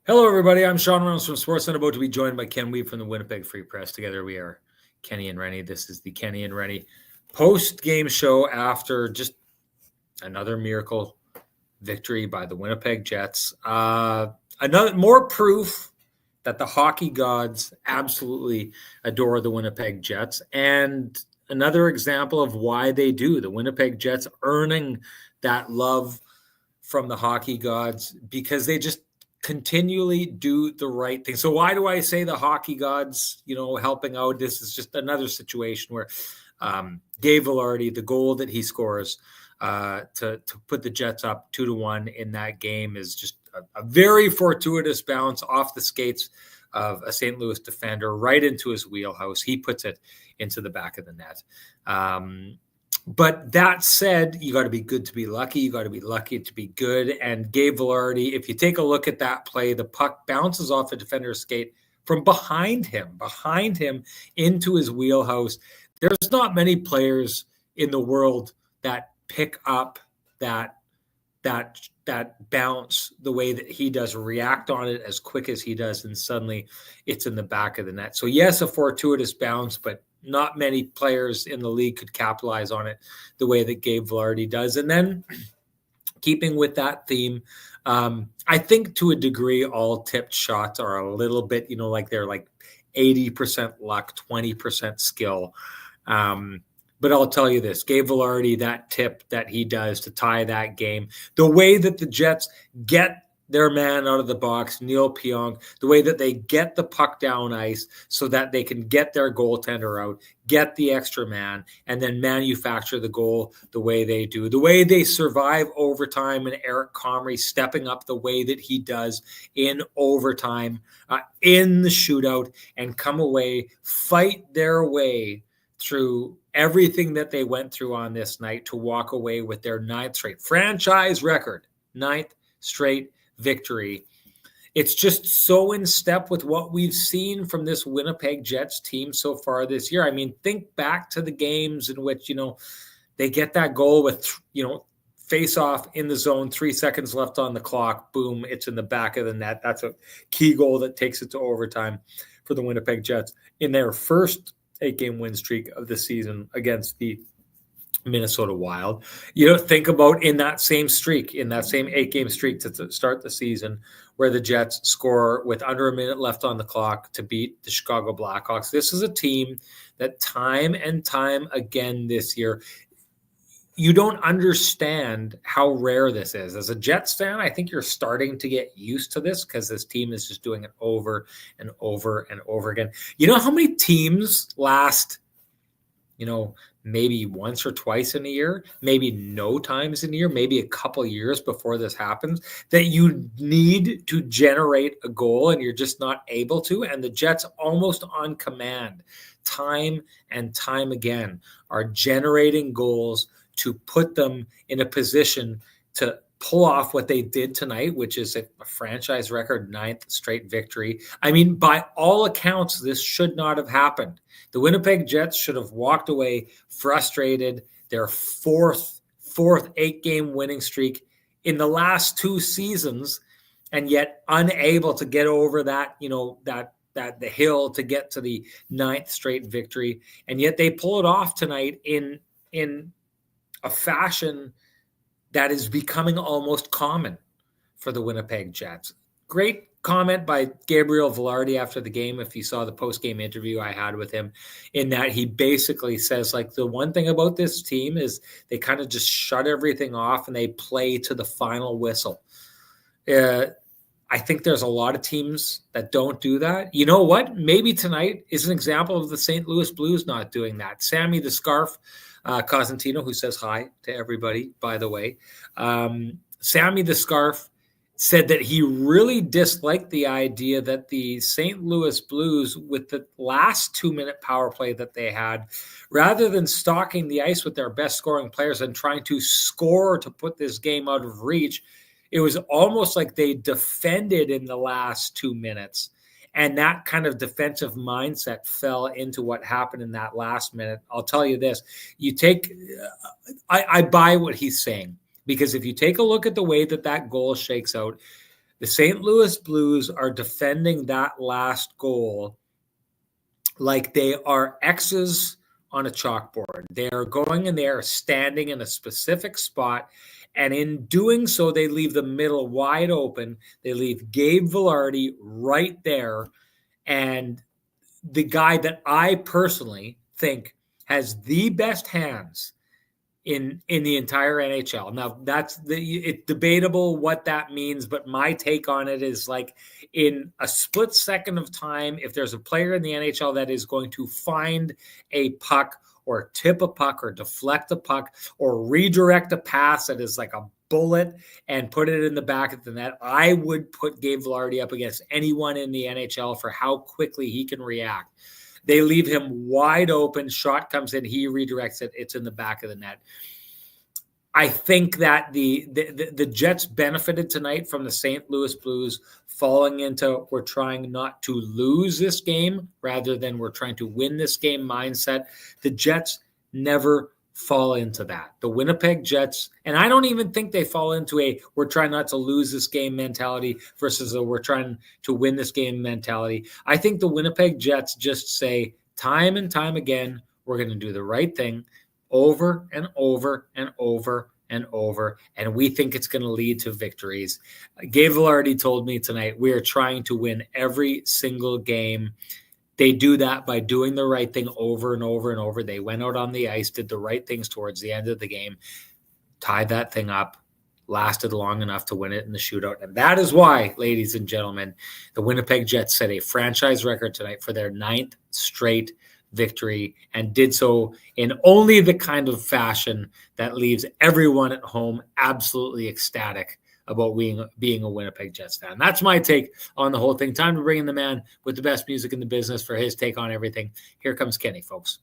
Hello, everybody. I'm Sean Reynolds from Sportsnet, about to be joined by Ken Weeb from the Winnipeg Free Press. Together we are Kenny and Renny. This is the Kenny and Renny post-game show after just another miracle victory by the Winnipeg Jets. Another more proof that the hockey gods absolutely adore the Winnipeg Jets, and another example of why they do. The Winnipeg Jets earning that love from the hockey gods because they just continually do the right thing. So why do I say the hockey gods, helping out? This is just another situation where Gabe Vilardi, the goal that he scores to put the Jets up 2-1 in that game is just a very fortuitous bounce off the skates of a St. Louis defender right into his wheelhouse. He puts it into the back of the net. But that said, you got to be good to be lucky. You got to be lucky to be good. And Gabe Vilardi, if you take a look at that play, the puck bounces off a defender's skate from behind him into his wheelhouse. There's not many players in the world that pick up that bounce the way that he does, react on it as quick as he does, and suddenly it's in the back of the net. So yes, a fortuitous bounce, but not many players in the league could capitalize on it the way that Gabe Vilardi does. And then keeping with that theme, I think to a degree, all tipped shots are a little bit, like they're like 80% luck, 20% skill. But I'll tell you this, Gabe Vilardi, that tip that he does to tie that game, the way that the Jets get their man out of the box, Neil Pionk, the way that they get the puck down ice so that they can get their goaltender out, get the extra man, and then manufacture the goal the way they do, the way they survive overtime, and Eric Comrie stepping up the way that he does in overtime, in the shootout, and come away, fight their way through everything that they went through on this night to walk away with their ninth straight franchise record, ninth straight victory. It's just so in step with what we've seen from this Winnipeg Jets team so far this year. I mean, think back to the games in which, they get that goal with, face off in the zone, 3 seconds left on the clock, boom, it's in the back of the net. That's a key goal that takes it to overtime for the Winnipeg Jets in their first 8-game win streak of the season against the Minnesota Wild. Think about in that same 8-game streak to start the season where the Jets score with under a minute left on the clock to beat the Chicago Blackhawks. This is a team that time and time again this year, you don't understand how rare this is. As a Jets fan, I think you're starting to get used to this because this team is just doing it over and over and over again. You know how many teams last, maybe once or twice in a year, maybe no times in a year, maybe a couple years before this happens, that you need to generate a goal and you're just not able to. And the Jets, almost on command, time and time again, are generating goals to put them in a position to pull off what they did tonight, which is a franchise record 9th straight victory. I mean, by all accounts, this should not have happened. The Winnipeg Jets should have walked away frustrated. Their fourth 8-game winning streak in the last 2 seasons, and yet unable to get over that, that the hill to get to the 9th straight victory. And yet they pull it off tonight in a fashion that is becoming almost common for the Winnipeg Jets. Great comment by Gabriel Vilardi after the game, if you saw the post-game interview I had with him, in that he basically says, the one thing about this team is they kind of just shut everything off and they play to the final whistle. I think there's a lot of teams that don't do that. You know what? Maybe tonight is an example of the St. Louis Blues not doing that. Sammy the Scarf Cosentino, who says hi to everybody, by the way. Sammy the Scarf said that he really disliked the idea that the St. Louis Blues, with the last 2-minute power play that they had, rather than stalking the ice with their best scoring players and trying to score to put this game out of reach, it was almost like they defended in the last 2 minutes. And that kind of defensive mindset fell into what happened in that last minute. I'll tell you this, I buy what he's saying, because if you take a look at the way that goal shakes out, The St. Louis Blues are defending that last goal like they are X's on a chalkboard. They are going and they are standing in a specific spot. And in doing so, they leave the middle wide open. They leave Gabe Vilardi right there. And the guy that I personally think has the best hands in the entire NHL. Now it's debatable what that means, but my take on it is like in a split second of time, if there's a player in the NHL that is going to find a puck or tip a puck or deflect a puck or redirect a pass that is like a bullet and put it in the back of the net, I would put Gabe Vilardi up against anyone in the NHL for how quickly he can react. They leave him wide open. Shot comes in. He redirects it. It's in the back of the net. I think that the Jets benefited tonight from the St. Louis Blues falling into we're trying not to lose this game rather than we're trying to win this game mindset. The Jets never fall into that. The Winnipeg Jets, and I don't even think they fall into a we're trying not to lose this game mentality versus a we're trying to win this game mentality. I think the Winnipeg Jets just say time and time again, we're going to do the right thing over and over and over and over, and we think it's going to lead to victories. Gabe Vilardi told me tonight, we are trying to win every single game. They do that by doing the right thing over and over and over. They went out on the ice, did the right things towards the end of the game, tied that thing up, lasted long enough to win it in the shootout. And that is why, ladies and gentlemen, the Winnipeg Jets set a franchise record tonight for their 9th straight victory and did so in only the kind of fashion that leaves everyone at home absolutely ecstatic about being a Winnipeg Jets fan. That's my take on the whole thing. Time to bring in the man with the best music in the business for his take on everything. Here comes Kenny, folks.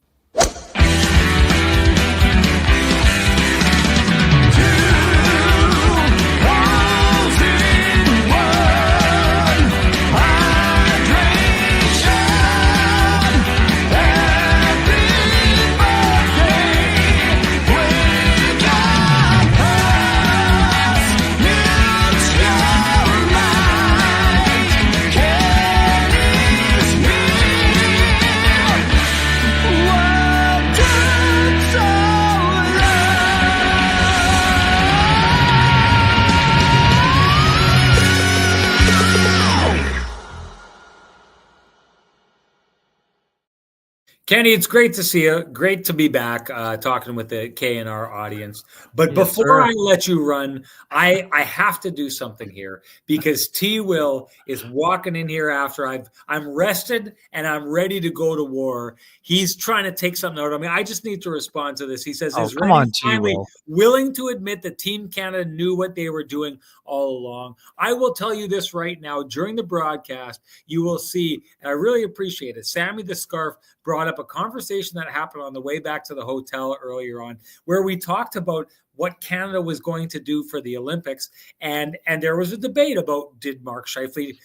Kenny, it's great to see you. Great to be back talking with the K&R audience. But yes, before I let you run, I have to do something here because T. Will is walking in here after I'm rested and I'm ready to go to war. He's trying to take something out of me. I just need to respond to this. He says, is Renny finally willing to admit that Team Canada knew what they were doing all along? I will tell you this right now. During the broadcast, you will see, and I really appreciate it, Sammy the Scarf brought up a conversation that happened on the way back to the hotel earlier on where we talked about what Canada was going to do for the Olympics. And there was a debate about did Mark Schiefele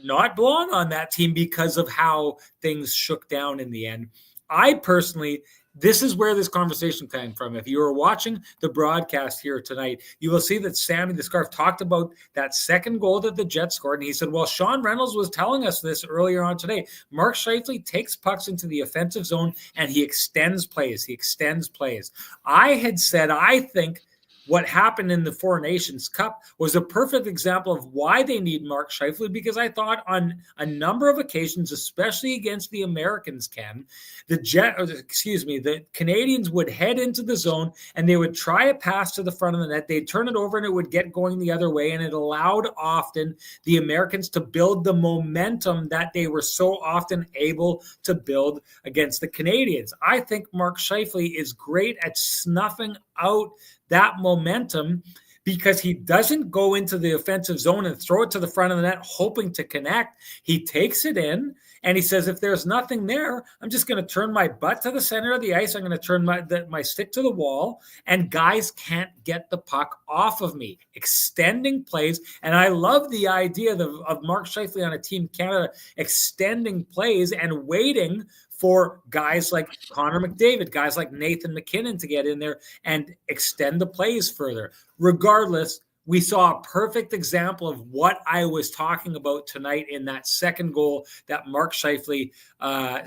not belong on that team because of how things shook down in the end. I personally, this is where this conversation came from. If you were watching the broadcast here tonight, you will see that Sammy the Scarf talked about that second goal that the Jets scored. And he said, well, Sean Reynolds was telling us this earlier on today. Mark Schiefele takes pucks into the offensive zone and he extends plays. I had said, I think what happened in the Four Nations Cup was a perfect example of why they need Mark Schiefele, because I thought on a number of occasions, especially against the Americans, the Canadians would head into the zone and they would try a pass to the front of the net. They'd turn it over and it would get going the other way. And it allowed often the Americans to build the momentum that they were so often able to build against the Canadians. I think Mark Schiefele is great at snuffing out that momentum because he doesn't go into the offensive zone and throw it to the front of the net hoping to connect. He takes it in and he says, if there's nothing there, I'm just going to turn my butt to the center of the ice. I'm going to turn my stick to the wall and guys can't get the puck off of me. Extending plays. And I love the idea of Mark Schiefele on a Team Canada extending plays and waiting for guys like Connor McDavid, guys like Nathan McKinnon to get in there and extend the plays further. Regardless, we saw a perfect example of what I was talking about tonight in that second goal that Mark Schiefele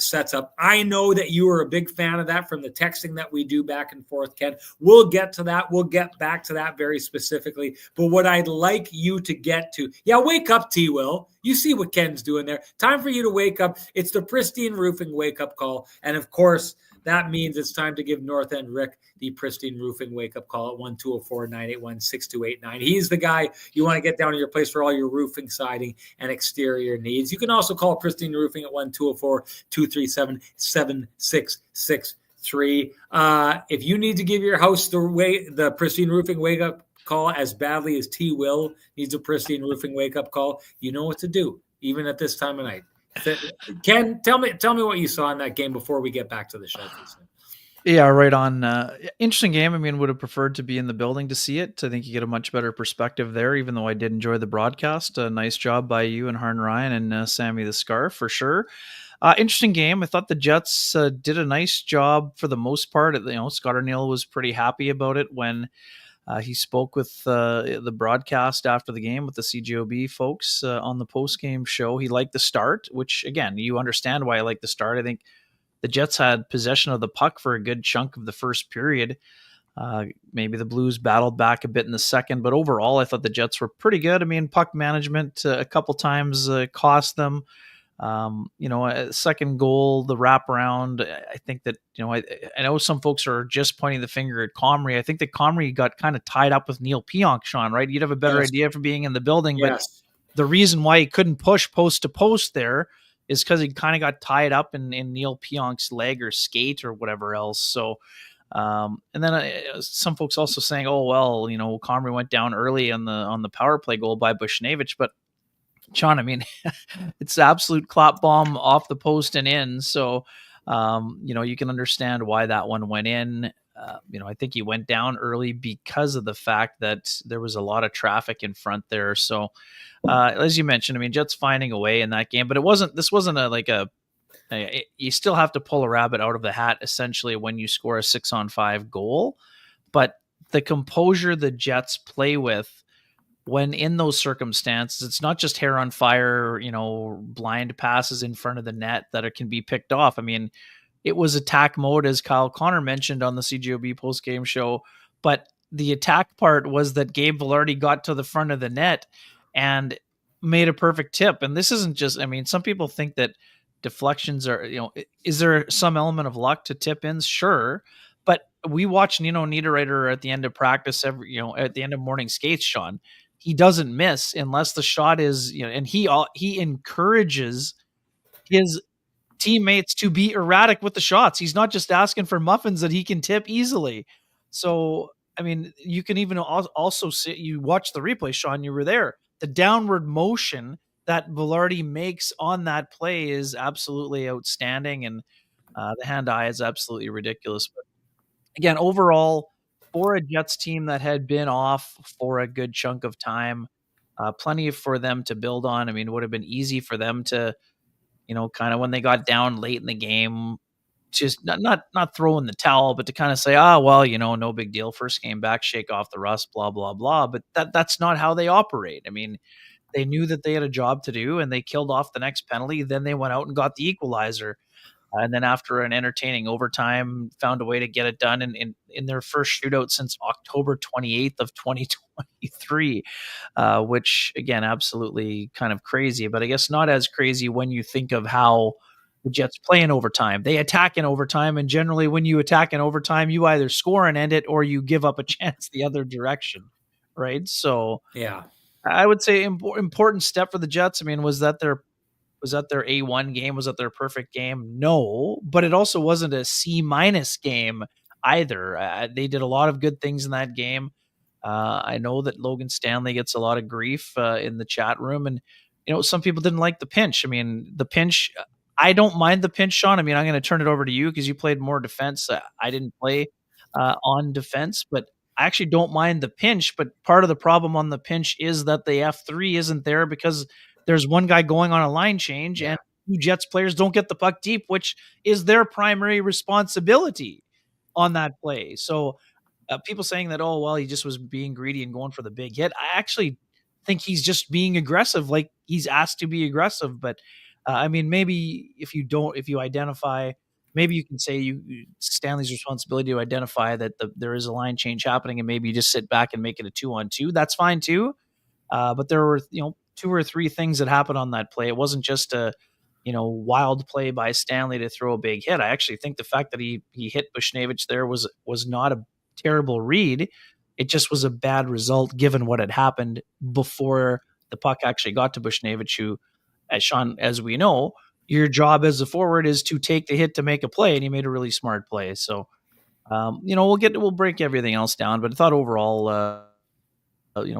sets up. I know that you are a big fan of that from the texting that we do back and forth, Ken. We'll get to that. We'll get back to that very specifically. But what I'd like you to get to, wake up, T. Will. You see what Ken's doing there. Time for you to wake up. It's the Pristine Roofing wake-up call. And of course, that means it's time to give North End Rick the Pristine Roofing wake-up call at 1-204-981-6289. He's the guy you want to get down to your place for all your roofing, siding, and exterior needs. You can also call Pristine Roofing at 1-204-237-7663. If you need to give your house the Pristine Roofing wake-up call as badly as T. Will needs a Pristine Roofing wake-up call, you know what to do, even at this time of night. Ken, tell me what you saw in that game before we get back to the show. Yeah, right on. Interesting game. I mean, would have preferred to be in the building to see it. I think you get a much better perspective there, even though I did enjoy the broadcast. Nice job by you and Harn Ryan and Sammy the Scarf for sure. Interesting game. I thought the Jets did a nice job for the most part. Scott Arniel was pretty happy about it when he spoke with the broadcast after the game with the CJOB folks on the post-game show. He liked the start, which, again, you understand why I like the start. I think the Jets had possession of the puck for a good chunk of the first period. Maybe the Blues battled back a bit in the second, but overall, I thought the Jets were pretty good. I mean, puck management a couple times cost them. A second goal, the wraparound. I think that, I know some folks are just pointing the finger at Comrie. I think that Comrie got kind of tied up with Neil Pionk, Sean, right? You'd have a better idea for being in the building, but the reason why he couldn't push post to post there is because he kind of got tied up in Neil Pionk's leg or skate or whatever else. So, and then some folks also saying, oh, well, Comrie went down early on the power play goal by Bushnevich, but Sean, I mean, it's absolute clap bomb off the post and in. So, you can understand why that one went in. I think he went down early because of the fact that there was a lot of traffic in front there. So, as you mentioned, I mean, Jets finding a way in that game, but this wasn't you still have to pull a rabbit out of the hat essentially when you score a 6-on-5 goal. But the composure the Jets play with when in those circumstances, it's not just hair on fire, blind passes in front of the net that can be picked off. I mean, it was attack mode, as Kyle Connor mentioned on the CGOB post-game show, but the attack part was that Gabe Vilardi got to the front of the net and made a perfect tip. And this isn't just, I mean, some people think that deflections are, is there some element of luck to tip ins? Sure. But we watch Nino Niederreiter at the end of practice at the end of morning skates, Sean. He doesn't miss unless the shot is, and he encourages his teammates to be erratic with the shots. He's not just asking for muffins that he can tip easily. So, I mean, you can even also see, you watch the replay, Sean, you were there. The downward motion that Vilardi makes on that play is absolutely outstanding. And the hand-eye is absolutely ridiculous. But again, overall, for a Jets team that had been off for a good chunk of time, plenty for them to build on. I mean, it would have been easy for them to, kind of when they got down late in the game, just not throw in the towel, but to kind of say, well, no big deal. First game back, shake off the rust, blah, blah, blah. But that's not how they operate. I mean, they knew that they had a job to do and they killed off the next penalty. Then they went out and got the equalizer. And then after an entertaining overtime, found a way to get it done in their first shootout since October 28th of 2023, which, again, absolutely kind of crazy. But I guess not as crazy when you think of how the Jets play in overtime. They attack in overtime, and generally when you attack in overtime, you either score and end it or you give up a chance the other direction, right? So yeah, I would say important step for the Jets. I mean, was that their A1 game? Was that their perfect game? No, but it also wasn't a C- game either. They did a lot of good things in that game. I know that Logan Stanley gets a lot of grief in the chat room, and some people didn't like the pinch. I mean, the pinch. I don't mind the pinch, Sean. I mean, I'm going to turn it over to you because you played more defense. I didn't play on defense, but I actually don't mind the pinch. But part of the problem on the pinch is that the F3 isn't there because there's one guy going on a line change and two Jets players don't get the puck deep, which is their primary responsibility on that play. So people saying that, oh, well, he just was being greedy and going for the big hit. I actually think he's just being aggressive, like he's asked to be aggressive. But I mean, maybe if you identify, maybe you can say Stanley's responsibility to identify that there is a line change happening, and maybe you just sit back and make it a 2-on-2. That's fine too. But there were, two or three things that happened on that play. It wasn't just a, wild play by Stanley to throw a big hit. I actually think the fact that he hit Bushnevich there was not a terrible read. It just was a bad result given what had happened before the puck actually got to Bushnevich, who, as we know, your job as a forward is to take the hit to make a play, and he made a really smart play. So, we'll break everything else down, but I thought overall,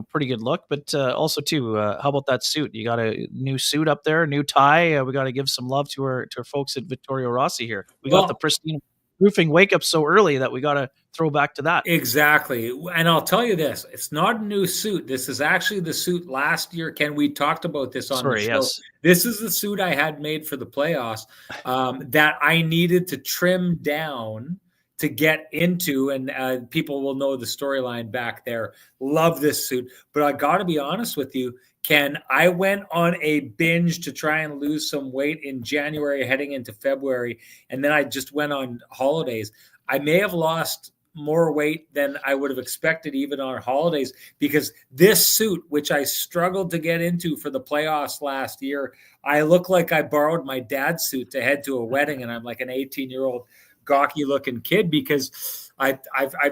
pretty good look. But also too, how about that suit? You got a new suit up there, new tie. We got to give some love to our folks at Vittorio Rossi here. We got the pristine roofing wake up so early that we got to throw back to that. Exactly. And I'll tell you this, it's not a new suit. This is actually the suit last year. Ken, we talked about this on the show. Yes. This is the suit I had made for the playoffs that I needed to trim down to get into, and people will know the storyline back there. Love this suit. But I got to be honest with you, Ken, I went on a binge to try and lose some weight in January heading into February, and then I just went on holidays. I may have lost more weight than I would have expected even on holidays, because this suit, which I struggled to get into for the playoffs last year, I look like I borrowed my dad's suit to head to a wedding, and I'm like an 18-year-old gawky looking kid because I've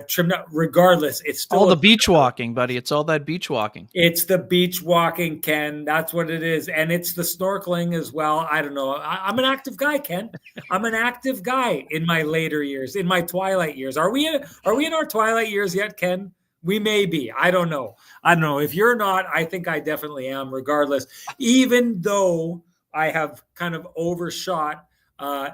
trimmed up. Regardless, it's still all the beach walking, buddy. It's all that beach walking. It's the beach walking, Ken. That's what it is, and it's the snorkeling as well. I don't know. I'm an active guy, Ken. I'm an active guy in my later years, in my twilight years. Are we in our twilight years yet, Ken? We may be. I don't know. If you're not, I think I definitely am. Regardless, even though I have kind of overshot.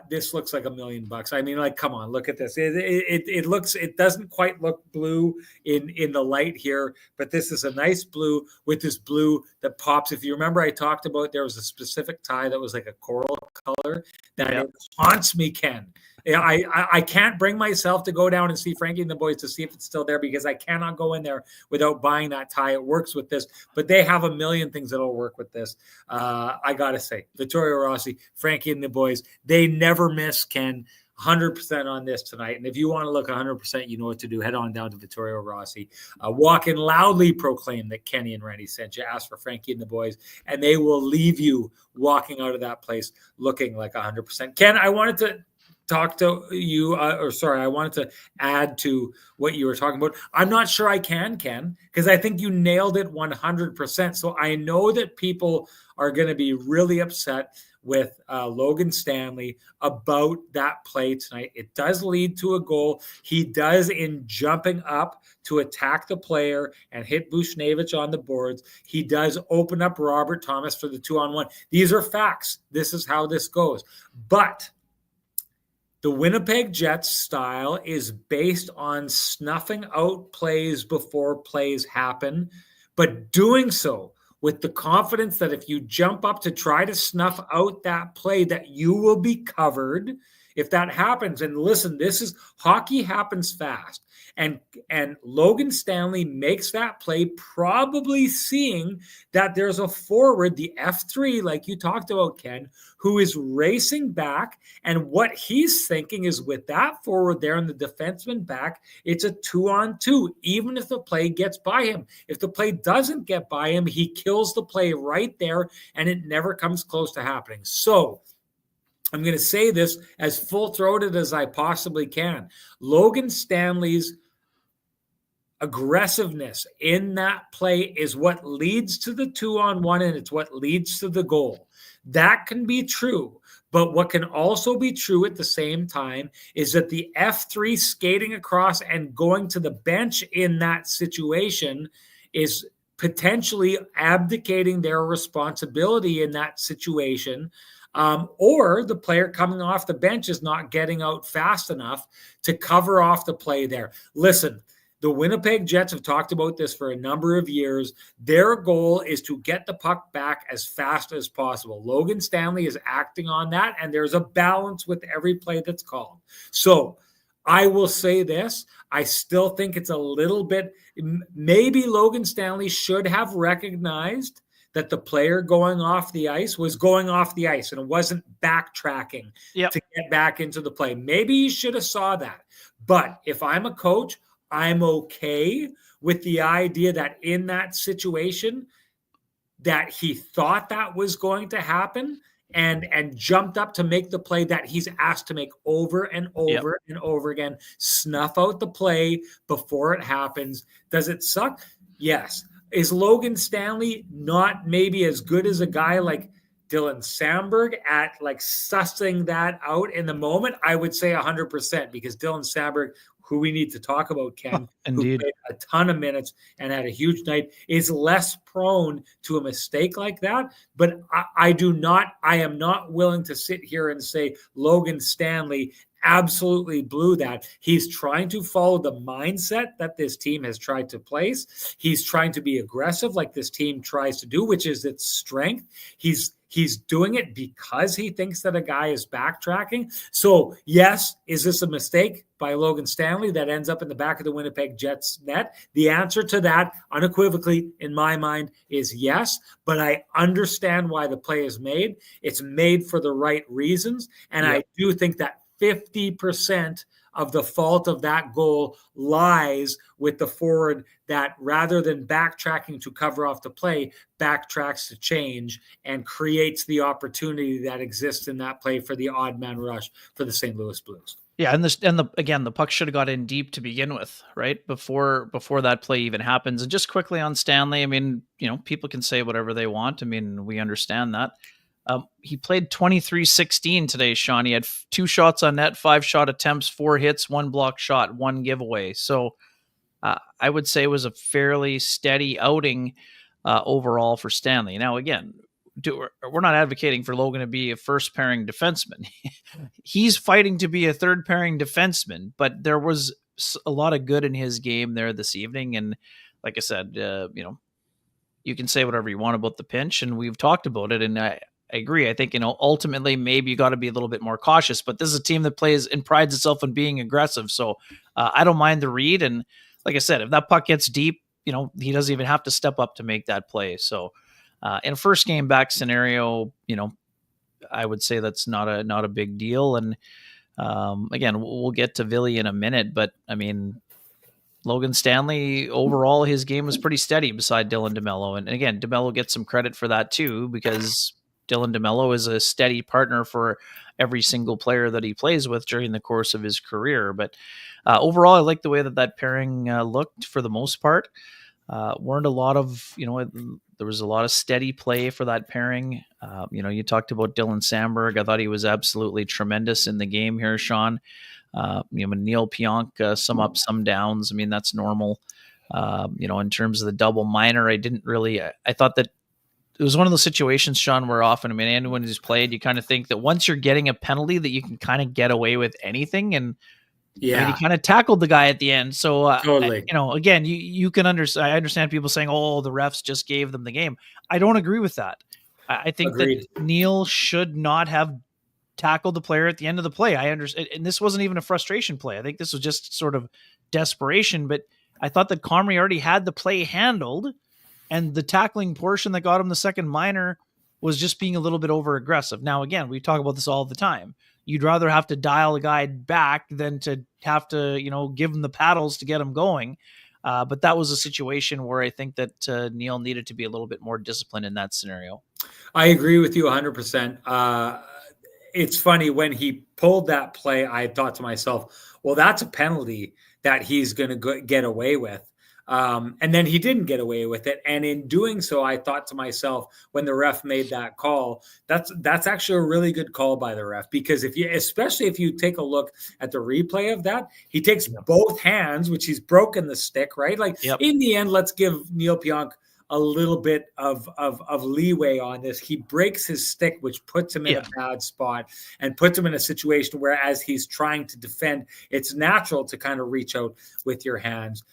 This looks like $1 million. I mean, like, come on, look at this. It doesn't quite look blue in the light here, but this is a nice blue with this blue that pops. If you remember, I talked about there was a specific tie that was like a coral color that It haunts me, Ken. I can't bring myself to go down and see Frankie and the boys to see if it's still there, because I cannot go in there without buying that tie. It works with this, but they have a million things that'll work with this. I got to say, Vittorio Rossi, Frankie and the boys, they never miss, Ken. 100% on this tonight. And if you want to look 100%, you know what to do. Head on down to Vittorio Rossi. Walk and loudly proclaim that Kenny and Renny sent you. Ask for Frankie and the boys, and they will leave you walking out of that place looking like 100%. Ken, I wanted to talk to you, I wanted to add to what you were talking about. I'm not sure I can, Ken, because I think you nailed it 100%. So I know that people are going to be really upset with Logan Stanley about that play tonight. It does lead to a goal. He does, in jumping up to attack the player and hit Bushnevich on the boards. He does open up Robert Thomas for the 2-on-1. These are facts. This is how this goes. But the Winnipeg Jets style is based on snuffing out plays before plays happen, but doing so with the confidence that if you jump up to try to snuff out that play, that you will be covered if that happens. And listen, hockey happens fast. And Logan Stanley makes that play, probably seeing that there's a forward, the F3, like you talked about, Ken, who is racing back. And what he's thinking is, with that forward there and the defenseman back, it's a 2-on-2, even if the play gets by him. If the play doesn't get by him, he kills the play right there, and it never comes close to happening. So I'm going to say this as full-throated as I possibly can. Logan Stanley's aggressiveness in that play is what leads to the 2-on-1, and it's what leads to the goal. That can be true, but what can also be true at the same time is that the F3 skating across and going to the bench in that situation is potentially abdicating their responsibility in that situation. Or the player coming off the bench is not getting out fast enough to cover off the play there. Listen, the Winnipeg Jets have talked about this for a number of years. Their goal is to get the puck back as fast as possible. Logan Stanley is acting on that, and there's a balance with every play that's called. So I will say this. I still think it's a little bit, maybe Logan Stanley should have recognized that the player going off the ice was going off the ice and it wasn't backtracking Yep. to get back into the play. Maybe he should have saw that. But if I'm a coach, I'm okay with the idea that in that situation that he thought that was going to happen and jumped up to make the play that he's asked to make over and over and over again. Snuff out the play before it happens. Does it suck? Yes. Is Logan Stanley not maybe as good as a guy like Dylan Sandberg at like sussing that out in the moment? I would say 100%, because Dylan Sandberg, who we need to talk about, Ken, who Indeed. played a ton of minutes and had a huge night, is less prone to a mistake like that. But I am not willing to sit here and say Logan Stanley absolutely blew that. He's trying to follow the mindset that this team has tried to place. He's trying to be aggressive like this team tries to do, which is its strength. He's doing it because he thinks that a guy is backtracking. So, yes, is this a mistake by Logan Stanley that ends up in the back of the Winnipeg Jets net? The answer to that, unequivocally, in my mind, is yes. But I understand why the play is made. It's made for the right reasons. And I do think that 50% of the fault of that goal lies with the forward that, rather than backtracking to cover off the play, backtracks to change and creates the opportunity that exists in that play for the odd man rush for the St. Louis Blues. Yeah, and the puck should have got in deep to begin with, right? Before that play even happens. And just quickly on Stanley, I mean, people can say whatever they want. I mean, we understand that. He played 23-16 today, Sean. He had 2 shots on net, 5 shot attempts, 4 hits, 1 block shot, 1 giveaway. So I would say it was a fairly steady outing overall for Stanley. Now, again, we're not advocating for Logan to be a first pairing defenseman. He's fighting to be a third pairing defenseman, but there was a lot of good in his game there this evening. And like I said, you can say whatever you want about the pinch, and we've talked about it. And I agree. I think, ultimately maybe you got to be a little bit more cautious, but this is a team that plays and prides itself on being aggressive. So I don't mind the read. And like I said, if that puck gets deep, he doesn't even have to step up to make that play. So in a first game back scenario, I would say that's not a big deal. And again, we'll get to Villy in a minute, but I mean, Logan Stanley, overall, his game was pretty steady beside Dylan DeMello. And again, DeMello gets some credit for that too, because Dylan DeMello is a steady partner for every single player that he plays with during the course of his career. But overall, I like the way that pairing looked for the most part. Weren't a lot of, there was a lot of steady play for that pairing. You talked about Dylan Sandberg. I thought he was absolutely tremendous in the game here, Sean. Neil Pionk, some ups, some downs. I mean, that's normal. In terms of the double minor, I thought that it was one of those situations, Sean, where often, anyone who's played, you kind of think that once you're getting a penalty that you can kind of get away with anything. And he kind of tackled the guy at the end. So, totally. Again, you can understand. I understand people saying, "Oh, the refs just gave them the game." I don't agree with that. I think Agreed. that Neil should not have tackled the player at the end of the play. I understand, and this wasn't even a frustration play. I think this was just sort of desperation. But I thought that Comrie already had the play handled, and the tackling portion that got him the second minor was just being a little bit over aggressive. Now, again, we talk about this all the time. You'd rather have to dial a guy back than to have to, give him the paddles to get him going. But that was a situation where I think that Neil needed to be a little bit more disciplined in that scenario. I agree with you 100%. It's funny, when he pulled that play, I thought to myself, well, that's a penalty that he's going to get away with. And then he didn't get away with it. And in doing so, I thought to myself, when the ref made that call, that's actually a really good call by the ref, because especially if you take a look at the replay of that, he takes both hands, which he's broken the stick, right? In the end, let's give Neil Pionk a little bit of leeway on this. He breaks his stick, which puts him in a bad spot and puts him in a situation where, as he's trying to defend, it's natural to kind of reach out with your hands.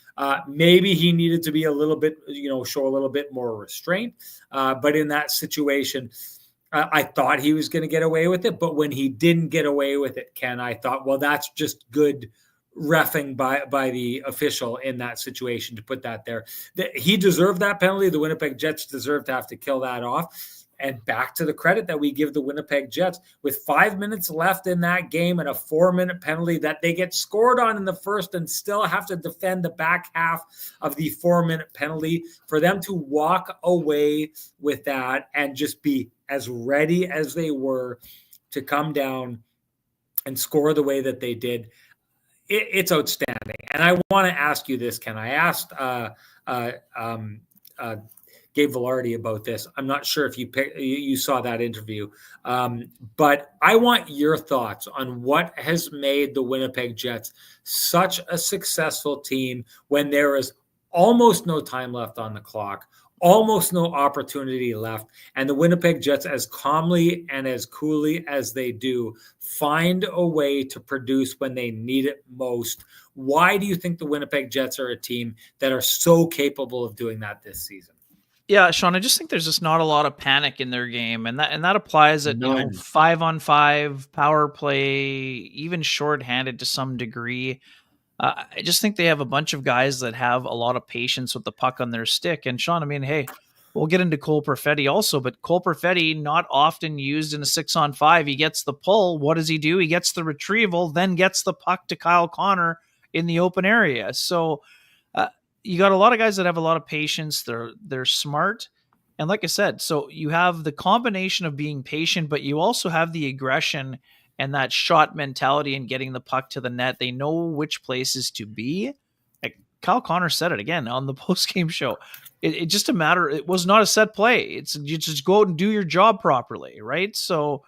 Maybe he needed to be a little bit, show a little bit more restraint. But in that situation, I thought he was going to get away with it. But when he didn't get away with it, Ken, I thought, well, that's just good reffing by the official in that situation to put that there. He deserved that penalty. The Winnipeg Jets deserve to have to kill that off. And back to the credit that we give the Winnipeg Jets, with 5 minutes left in that game and a 4-minute penalty that they get scored on in the first and still have to defend the back half of the 4-minute penalty, for them to walk away with that and just be as ready as they were to come down and score the way that they did. It's outstanding. And I want to ask you this, Ken. I asked Gabe Vilardi about this. I'm not sure if you saw that interview, but I want your thoughts on what has made the Winnipeg Jets such a successful team when there is almost no time left on the clock, almost no opportunity left, and the Winnipeg Jets, as calmly and as coolly as they do, find a way to produce when they need it most. Why do you think the Winnipeg Jets are a team that are so capable of doing that this season? Yeah, Sean, I just think there's just not a lot of panic in their game, and that applies at 5-on-5 power play, even shorthanded to some degree. I just think they have a bunch of guys that have a lot of patience with the puck on their stick. And Sean, I mean, hey, we'll get into Cole Perfetti also, but Cole Perfetti, not often used in a 6-on-5. He gets the pull. What does he do? He gets the retrieval, then gets the puck to Kyle Connor in the open area. So you got a lot of guys that have a lot of patience. They're smart. And like I said, so you have the combination of being patient, but you also have the aggression and that shot mentality and getting the puck to the net. They know which places to be. Like Kyle Connor said it again on the post-game show. It just a matter. It was not a set play. It's you just go out and do your job properly, right? So,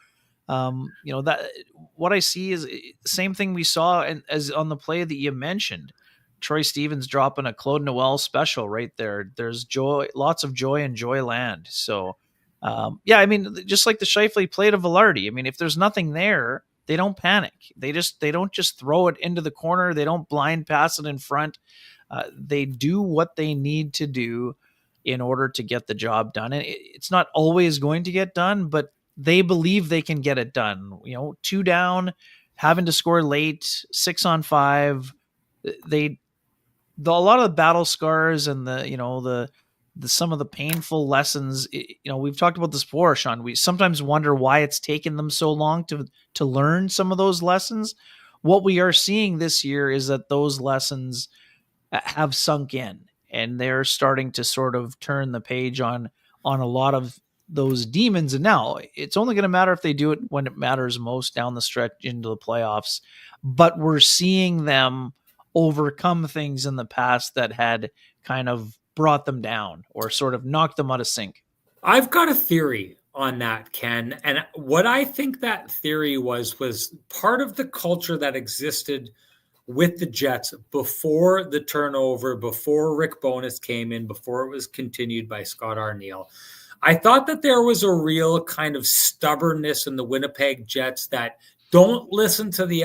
that what I see is the same thing we saw as on the play that you mentioned. Troy Stevens dropping a Claude Noel special right there. There's joy, lots of joy in Joyland. So, I mean, just like the Schiefele play to Vilardi. I mean, if there's nothing there, they don't panic. They don't just throw it into the corner. They don't blind pass it in front. They do what they need to do in order to get the job done. And it's not always going to get done, but they believe they can get it done. 2 down, having to score late, 6-on-5. A lot of the battle scars and the some of the painful lessons, we've talked about this before, Sean. We sometimes wonder why it's taken them so long to learn some of those lessons. What we are seeing this year is that those lessons have sunk in, and they're starting to sort of turn the page on a lot of those demons. And now it's only going to matter if they do it when it matters most down the stretch into the playoffs. But we're seeing them overcome things in the past that had kind of brought them down or sort of knocked them out of sync. I've got a theory on that, Ken. And what I think that theory was part of the culture that existed with the Jets before the turnover, before Rick Bowness came in, before it was continued by Scott Arniel. I thought that there was a real kind of stubbornness in the Winnipeg Jets that don't listen to the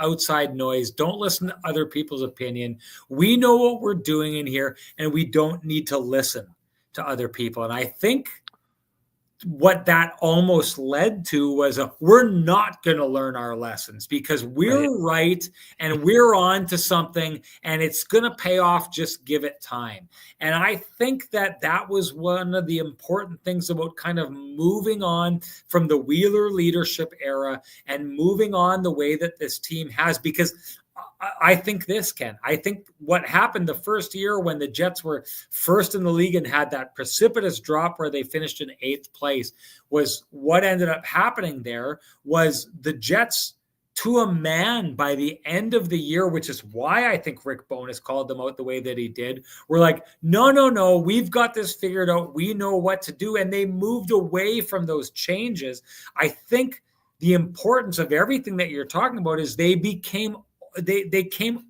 outside noise. Don't listen to other people's opinion. We know what we're doing in here, and we don't need to listen to other people. And I think what that almost led to was we're not going to learn our lessons because we're right and we're on to something, and it's going to pay off. Just give it time. And I think that was one of the important things about kind of moving on from the Wheeler leadership era and moving on the way that this team has, because I think this, Ken. I think what happened the first year when the Jets were first in the league and had that precipitous drop where they finished in 8th place was what ended up happening there was the Jets, to a man, by the end of the year, which is why I think Rick Bowness called them out the way that he did. We're like, no, we've got this figured out. We know what to do. And they moved away from those changes. I think the importance of everything that you're talking about is they came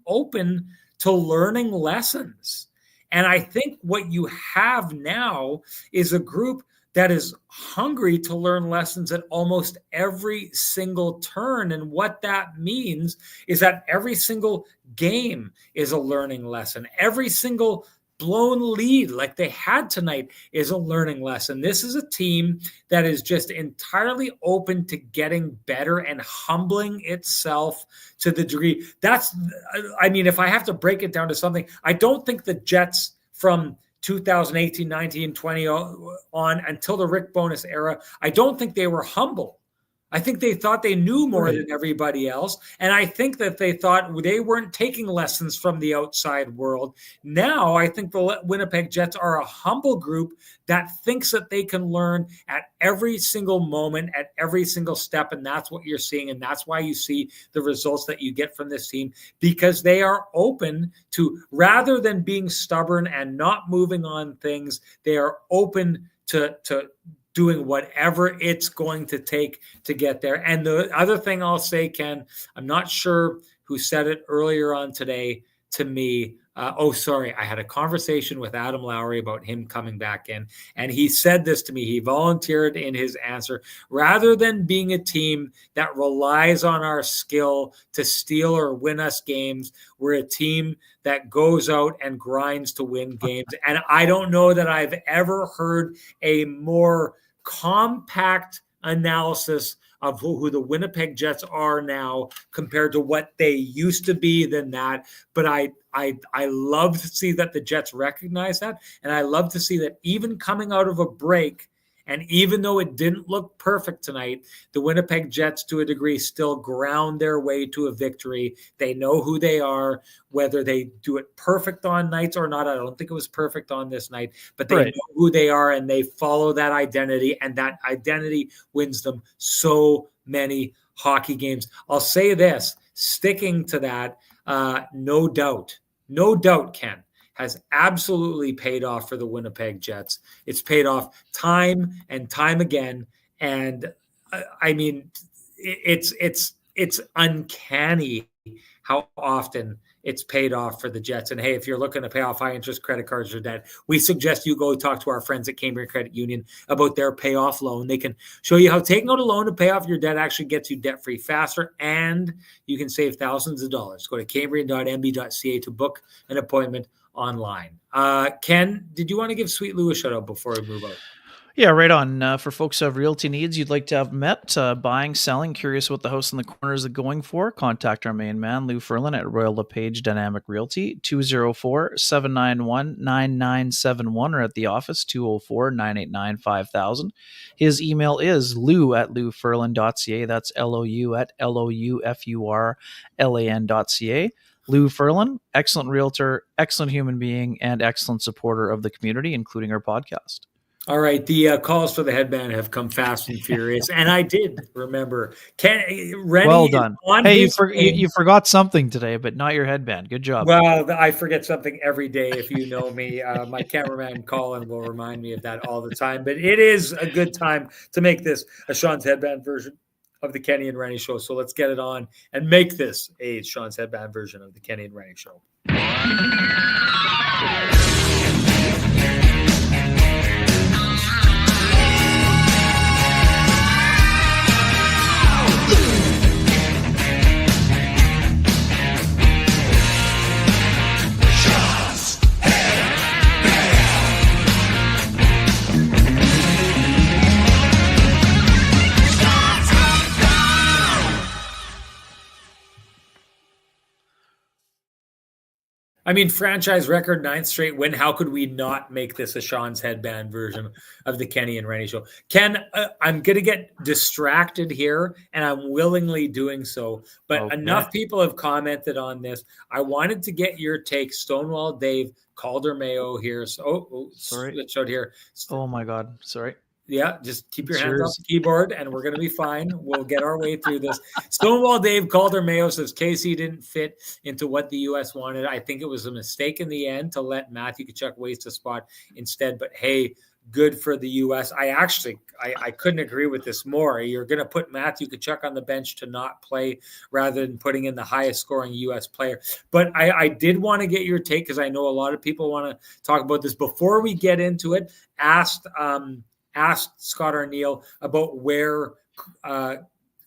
open to learning lessons. And I think what you have now is a group that is hungry to learn lessons at almost every single turn. And what that means is that every single game is a learning lesson. Every single blown lead like they had tonight is a learning lesson. This is a team that is just entirely open to getting better and humbling itself to the degree. If I have to break it down to something, I don't think the Jets from 2018, 19, 20 on until the Rick Bowness era, I don't think they were humble. I think they thought they knew more than everybody else. And I think that they thought they weren't taking lessons from the outside world. Now, I think the Winnipeg Jets are a humble group that thinks that they can learn at every single moment, at every single step. And that's what you're seeing. And that's why you see the results that you get from this team, because they are open to, rather than being stubborn and not moving on things, they are open to doing whatever it's going to take to get there. And the other thing I'll say, Ken, I'm not sure who said it earlier on today to me. I had a conversation with Adam Lowry about him coming back in, and he said this to me. He volunteered in his answer, rather than being a team that relies on our skill to steal or win us games, we're a team that goes out and grinds to win games. And I don't know that I've ever heard a more compact analysis of who the Winnipeg Jets are now compared to what they used to be than that. But I love to see that the Jets recognize that. And I love to see that even coming out of a break, and even though it didn't look perfect tonight, the Winnipeg Jets, to a degree, still ground their way to a victory. They know who they are, whether they do it perfect on nights or not. I don't think it was perfect on this night, but they know who they are, and they follow that identity, and that identity wins them so many hockey games. I'll say this, sticking to that, no doubt, Ken, has absolutely paid off for the Winnipeg Jets. It's paid off time and time again. And it's uncanny how often it's paid off for the Jets. And hey, if you're looking to pay off high interest credit cards or debt, we suggest you go talk to our friends at Cambria Credit Union about their payoff loan. They can show you how taking out a loan to pay off your debt actually gets you debt free faster, and you can save thousands of dollars. Go to cambrian.mb.ca to book an appointment online. Ken, did you want to give Sweet Lou a shout out before we move out? Yeah, right on. For folks who have realty needs you'd like to have met, buying, selling, curious what the house in the corner is going for, contact our main man, Lou Ferlin at Royal LePage Dynamic Realty, 204-791-9971, or at the office, 204-989-5000. His email is lou@louferlin.ca. That's LOU@LOUFURLAN.ca. Lou Ferlin, excellent realtor, excellent human being, and excellent supporter of the community, including our podcast. All right, the calls for the headband have come fast and furious, and I did remember. Renny, well done. Hey, you forgot something today, but not your headband. Good job. Well, I forget something every day. If you know me, my cameraman Colin will remind me of that all the time. But it is a good time to make this a Sean's Headband version of the Kenny and Renny Show. So let's get it on and make this a Sean's Headband version of the Kenny and Renny Show. I mean, franchise record, 9th straight win. How could we not make this a Sean's Headband version of the Kenny and Renny Show? Ken, I'm going to get distracted here, and I'm willingly doing so. But enough people have commented on this. I wanted to get your take. Stonewall Dave, Calder Mayo here. So, sorry. Let's show it here. Oh, my God. Sorry. Yeah, just keep your hands off the keyboard, and we're going to be fine. We'll get our way through this. Stonewall Dave Calder Mayo says KC didn't fit into what the U.S. wanted. I think it was a mistake in the end to let Matthew Tkachuk waste a spot instead. But hey, good for the U.S. I couldn't agree with this more. You're going to put Matthew Tkachuk on the bench to not play rather than putting in the highest scoring U.S. player. But I did want to get your take, because I know a lot of people want to talk about this. Before we get into it, asked Scott Arneal about where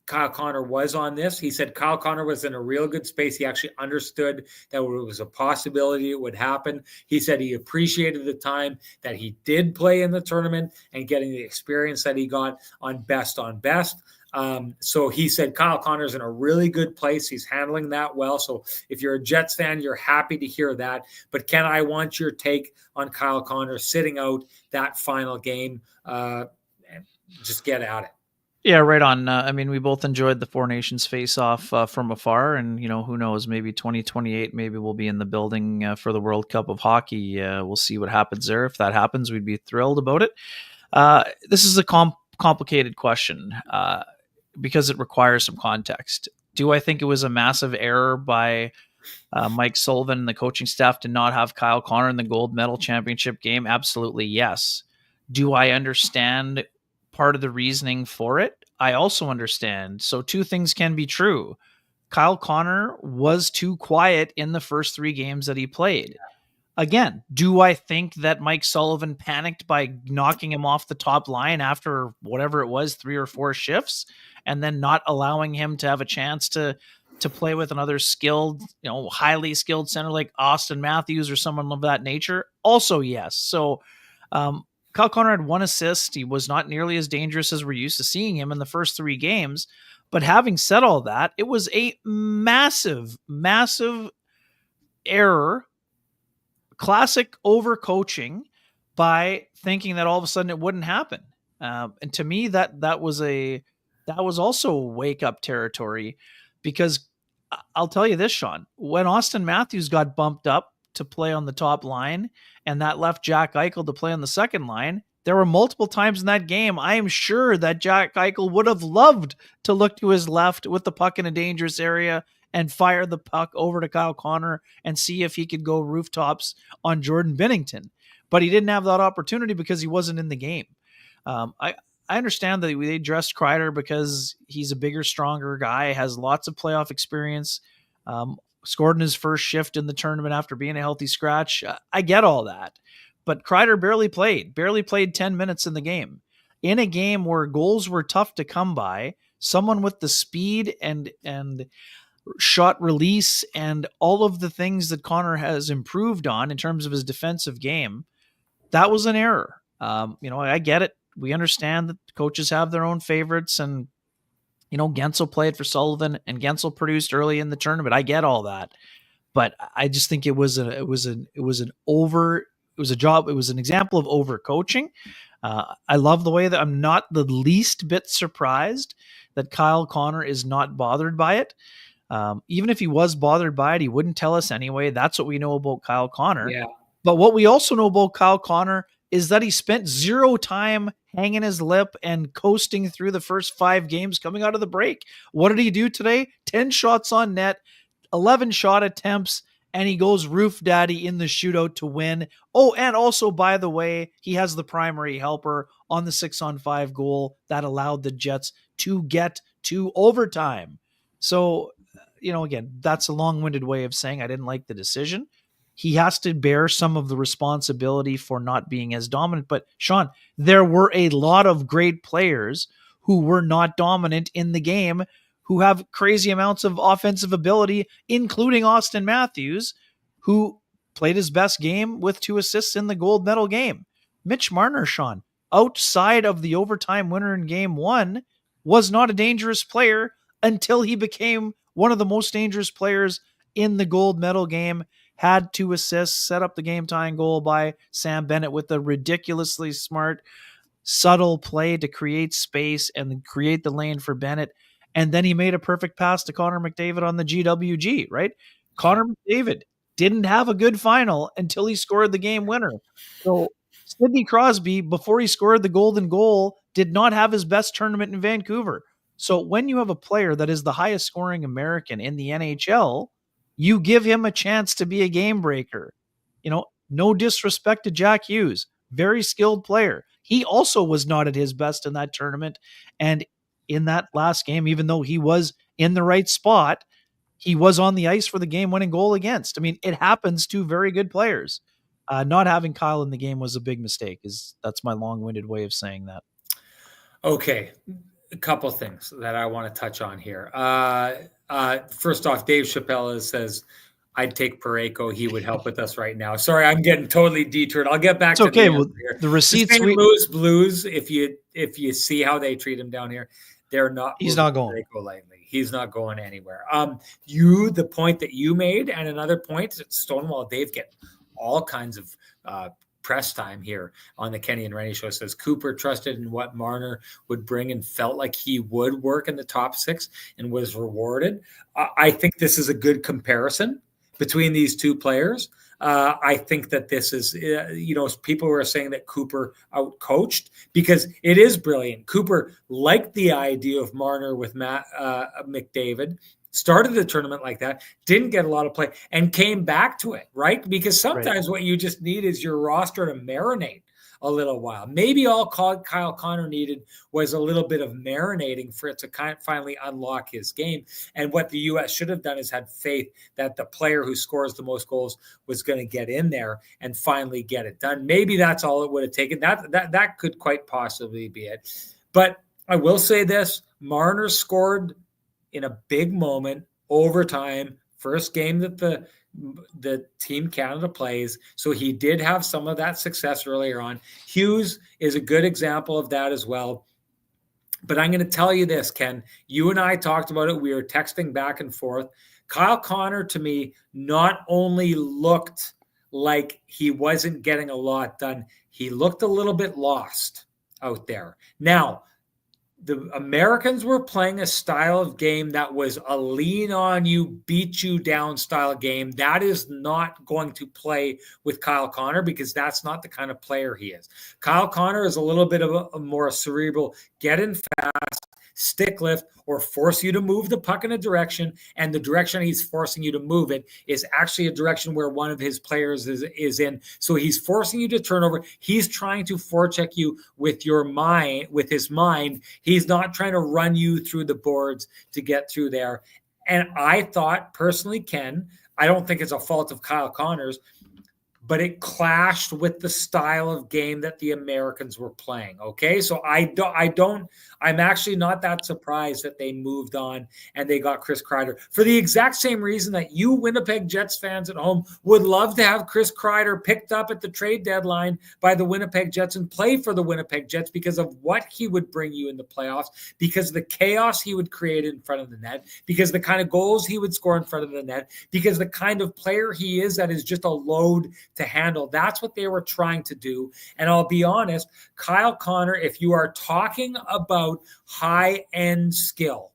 Kyle Connor was on this. He said Kyle Connor was in a real good space. He actually understood that it was a possibility it would happen. He said he appreciated the time that he did play in the tournament and getting the experience that he got on best on best. So he said Kyle Connor's in a really good place. He's handling that well. So if you're a Jets fan, you're happy to hear that. But Ken, I want your take on Kyle Connor sitting out that final game. Just get at it. Yeah, right on. I mean, we both enjoyed the Four Nations face-off from afar, and who knows? Maybe 2028, maybe we'll be in the building for the World Cup of Hockey. We'll see what happens there. If that happens, we'd be thrilled about it. This is a complicated question because it requires some context. Do I think it was a massive error by Mike Sullivan and the coaching staff to not have Kyle Connor in the gold medal championship game? Absolutely, yes. Do I understand part of the reasoning for it? I also understand. So two things can be true. Kyle Connor was too quiet in the first 3 games that he played. Again, do I think that Mike Sullivan panicked by knocking him off the top line after whatever it was, 3 or 4 shifts, and then not allowing him to have a chance to play with another skilled, highly skilled center like Austin Matthews or someone of that nature? Also, yes. So, Kyle Connor had 1 assist. He was not nearly as dangerous as we're used to seeing him in the first 3 games. But having said all that, it was a massive, massive error, classic overcoaching by thinking that all of a sudden it wouldn't happen. And to me, that was also wake up territory, because I'll tell you this, Sean, when Austin Matthews got bumped up to play on the top line and that left Jack Eichel to play on the second line, there were multiple times in that game I am sure that Jack Eichel would have loved to look to his left with the puck in a dangerous area and fire the puck over to Kyle Connor and see if he could go rooftops on Jordan Binnington. But he didn't have that opportunity because he wasn't in the game. I understand that they dressed Kreider because he's a bigger, stronger guy, has lots of playoff experience, scored in his first shift in the tournament after being a healthy scratch. I get all that. But Kreider barely played 10 minutes in the game. In a game where goals were tough to come by, someone with the speed and shot release and all of the things that Connor has improved on in terms of his defensive game, that was an error. I get it. We understand that coaches have their own favorites, and Gensel played for Sullivan and Gensel produced early in the tournament. I get all that, but I just think it was an example of overcoaching. I love the way that I'm not the least bit surprised that Kyle Connor is not bothered by it. Even if he was bothered by it, he wouldn't tell us anyway. That's what we know about Kyle Connor. Yeah. But what we also know about Kyle Connor is that he spent 0 time hanging his lip and coasting through the first 5 games coming out of the break. What did he do today? 10 shots on net, 11 shot attempts, and he goes roof daddy in the shootout to win. Oh, and also, by the way, he has the primary helper on the 6-on-5 goal that allowed the Jets to get to overtime. So, again, that's a long-winded way of saying I didn't like the decision. He has to bear some of the responsibility for not being as dominant. But, Sean, there were a lot of great players who were not dominant in the game, who have crazy amounts of offensive ability, including Austin Matthews, who played his best game with 2 assists in the gold medal game. Mitch Marner, Sean, outside of the overtime winner in game 1, was not a dangerous player until he became one of the most dangerous players in the gold medal game. Had 2 assists, set up the game-tying goal by Sam Bennett with a ridiculously smart, subtle play to create space and create the lane for Bennett. And then he made a perfect pass to Connor McDavid on the GWG, right? Connor McDavid didn't have a good final until he scored the game winner. So Sidney Crosby, before he scored the golden goal, did not have his best tournament in Vancouver. So when you have a player that is the highest scoring American in the NHL, you give him a chance to be a game breaker. No disrespect to Jack Hughes, very skilled player. He also was not at his best in that tournament. And in that last game, even though he was in the right spot, he was on the ice for the game-winning goal against. I mean, it happens to very good players. Not having Kyle in the game was a big mistake. That's my long-winded way of saying that. Okay. A couple things that I want to touch on here. First off, Dave Chappelle says, I'd take Parayko. He would help with us right now. Sorry, I'm getting totally detoured. I'll get back It's to okay. the Well, answer here. the receipts St. Louis Blues, if you see how they treat him down here, they're not he's moving not going. Parayko lightly. He's not going anywhere. The point that you made, and another point, Stonewall Dave get all kinds of press time here on the Kenny and Renny show. Says Cooper trusted in what Marner would bring and felt like he would work in the top six and was rewarded. I think this is a good comparison between these two players. I think that this is, people were saying that Cooper outcoached because it is brilliant. Cooper liked the idea of Marner with Matt McDavid, started the tournament like that, didn't get a lot of play, and came back to it, right? Because sometimes what you just need is your roster to marinate a little while. Maybe all Kyle Connor needed was a little bit of marinating for it to finally unlock his game. And what the U.S. should have done is had faith that the player who scores the most goals was going to get in there and finally get it done. Maybe that's all it would have taken. That could quite possibly be it. But I will say this, Marner scored in a big moment, overtime, first game that the Team Canada plays. So he did have some of that success earlier on. Hughes is a good example of that as well. But I'm going to tell you this, Ken. You and I talked about it. We were texting back and forth. Kyle Connor, to me, not only looked like he wasn't getting a lot done, he looked a little bit lost out there. Now, the Americans were playing a style of game that was a lean on you, beat you down style game. That is not going to play with Kyle Connor because that's not the kind of player he is. Kyle Connor is a little bit of a more cerebral, get in fast, stick lift, or force you to move the puck in a direction, and the direction he's forcing you to move it is actually a direction where one of his players is in. So he's forcing you to turn over. He's trying to forecheck you with your mind, with his mind. He's not trying to run you through the boards to get through there. And I thought personally, Ken, I don't think it's a fault of Kyle Connor's, but it clashed with the style of game that the Americans were playing. Okay. So I'm actually not that surprised that they moved on and they got Chris Kreider for the exact same reason that you Winnipeg Jets fans at home would love to have Chris Kreider picked up at the trade deadline by the Winnipeg Jets and play for the Winnipeg Jets because of what he would bring you in the playoffs, because of the chaos he would create in front of the net, because the kind of goals he would score in front of the net, because the kind of player he is that is just a load to handle. That's what they were trying to do. And I'll be honest, Kyle Connor, if you are talking about high-end skill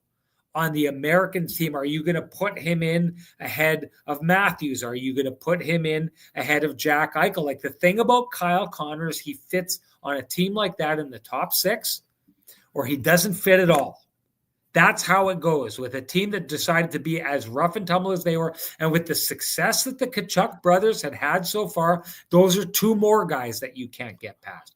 on the American team, are you going to put him in ahead of Matthews? Are you going to put him in ahead of Jack Eichel? Like, the thing about Kyle Connor is he fits on a team like that in the top six, or he doesn't fit at all. That's how it goes with a team that decided to be as rough and tumble as they were. And with the success that the Tkachuk brothers had so far, those are two more guys that you can't get past.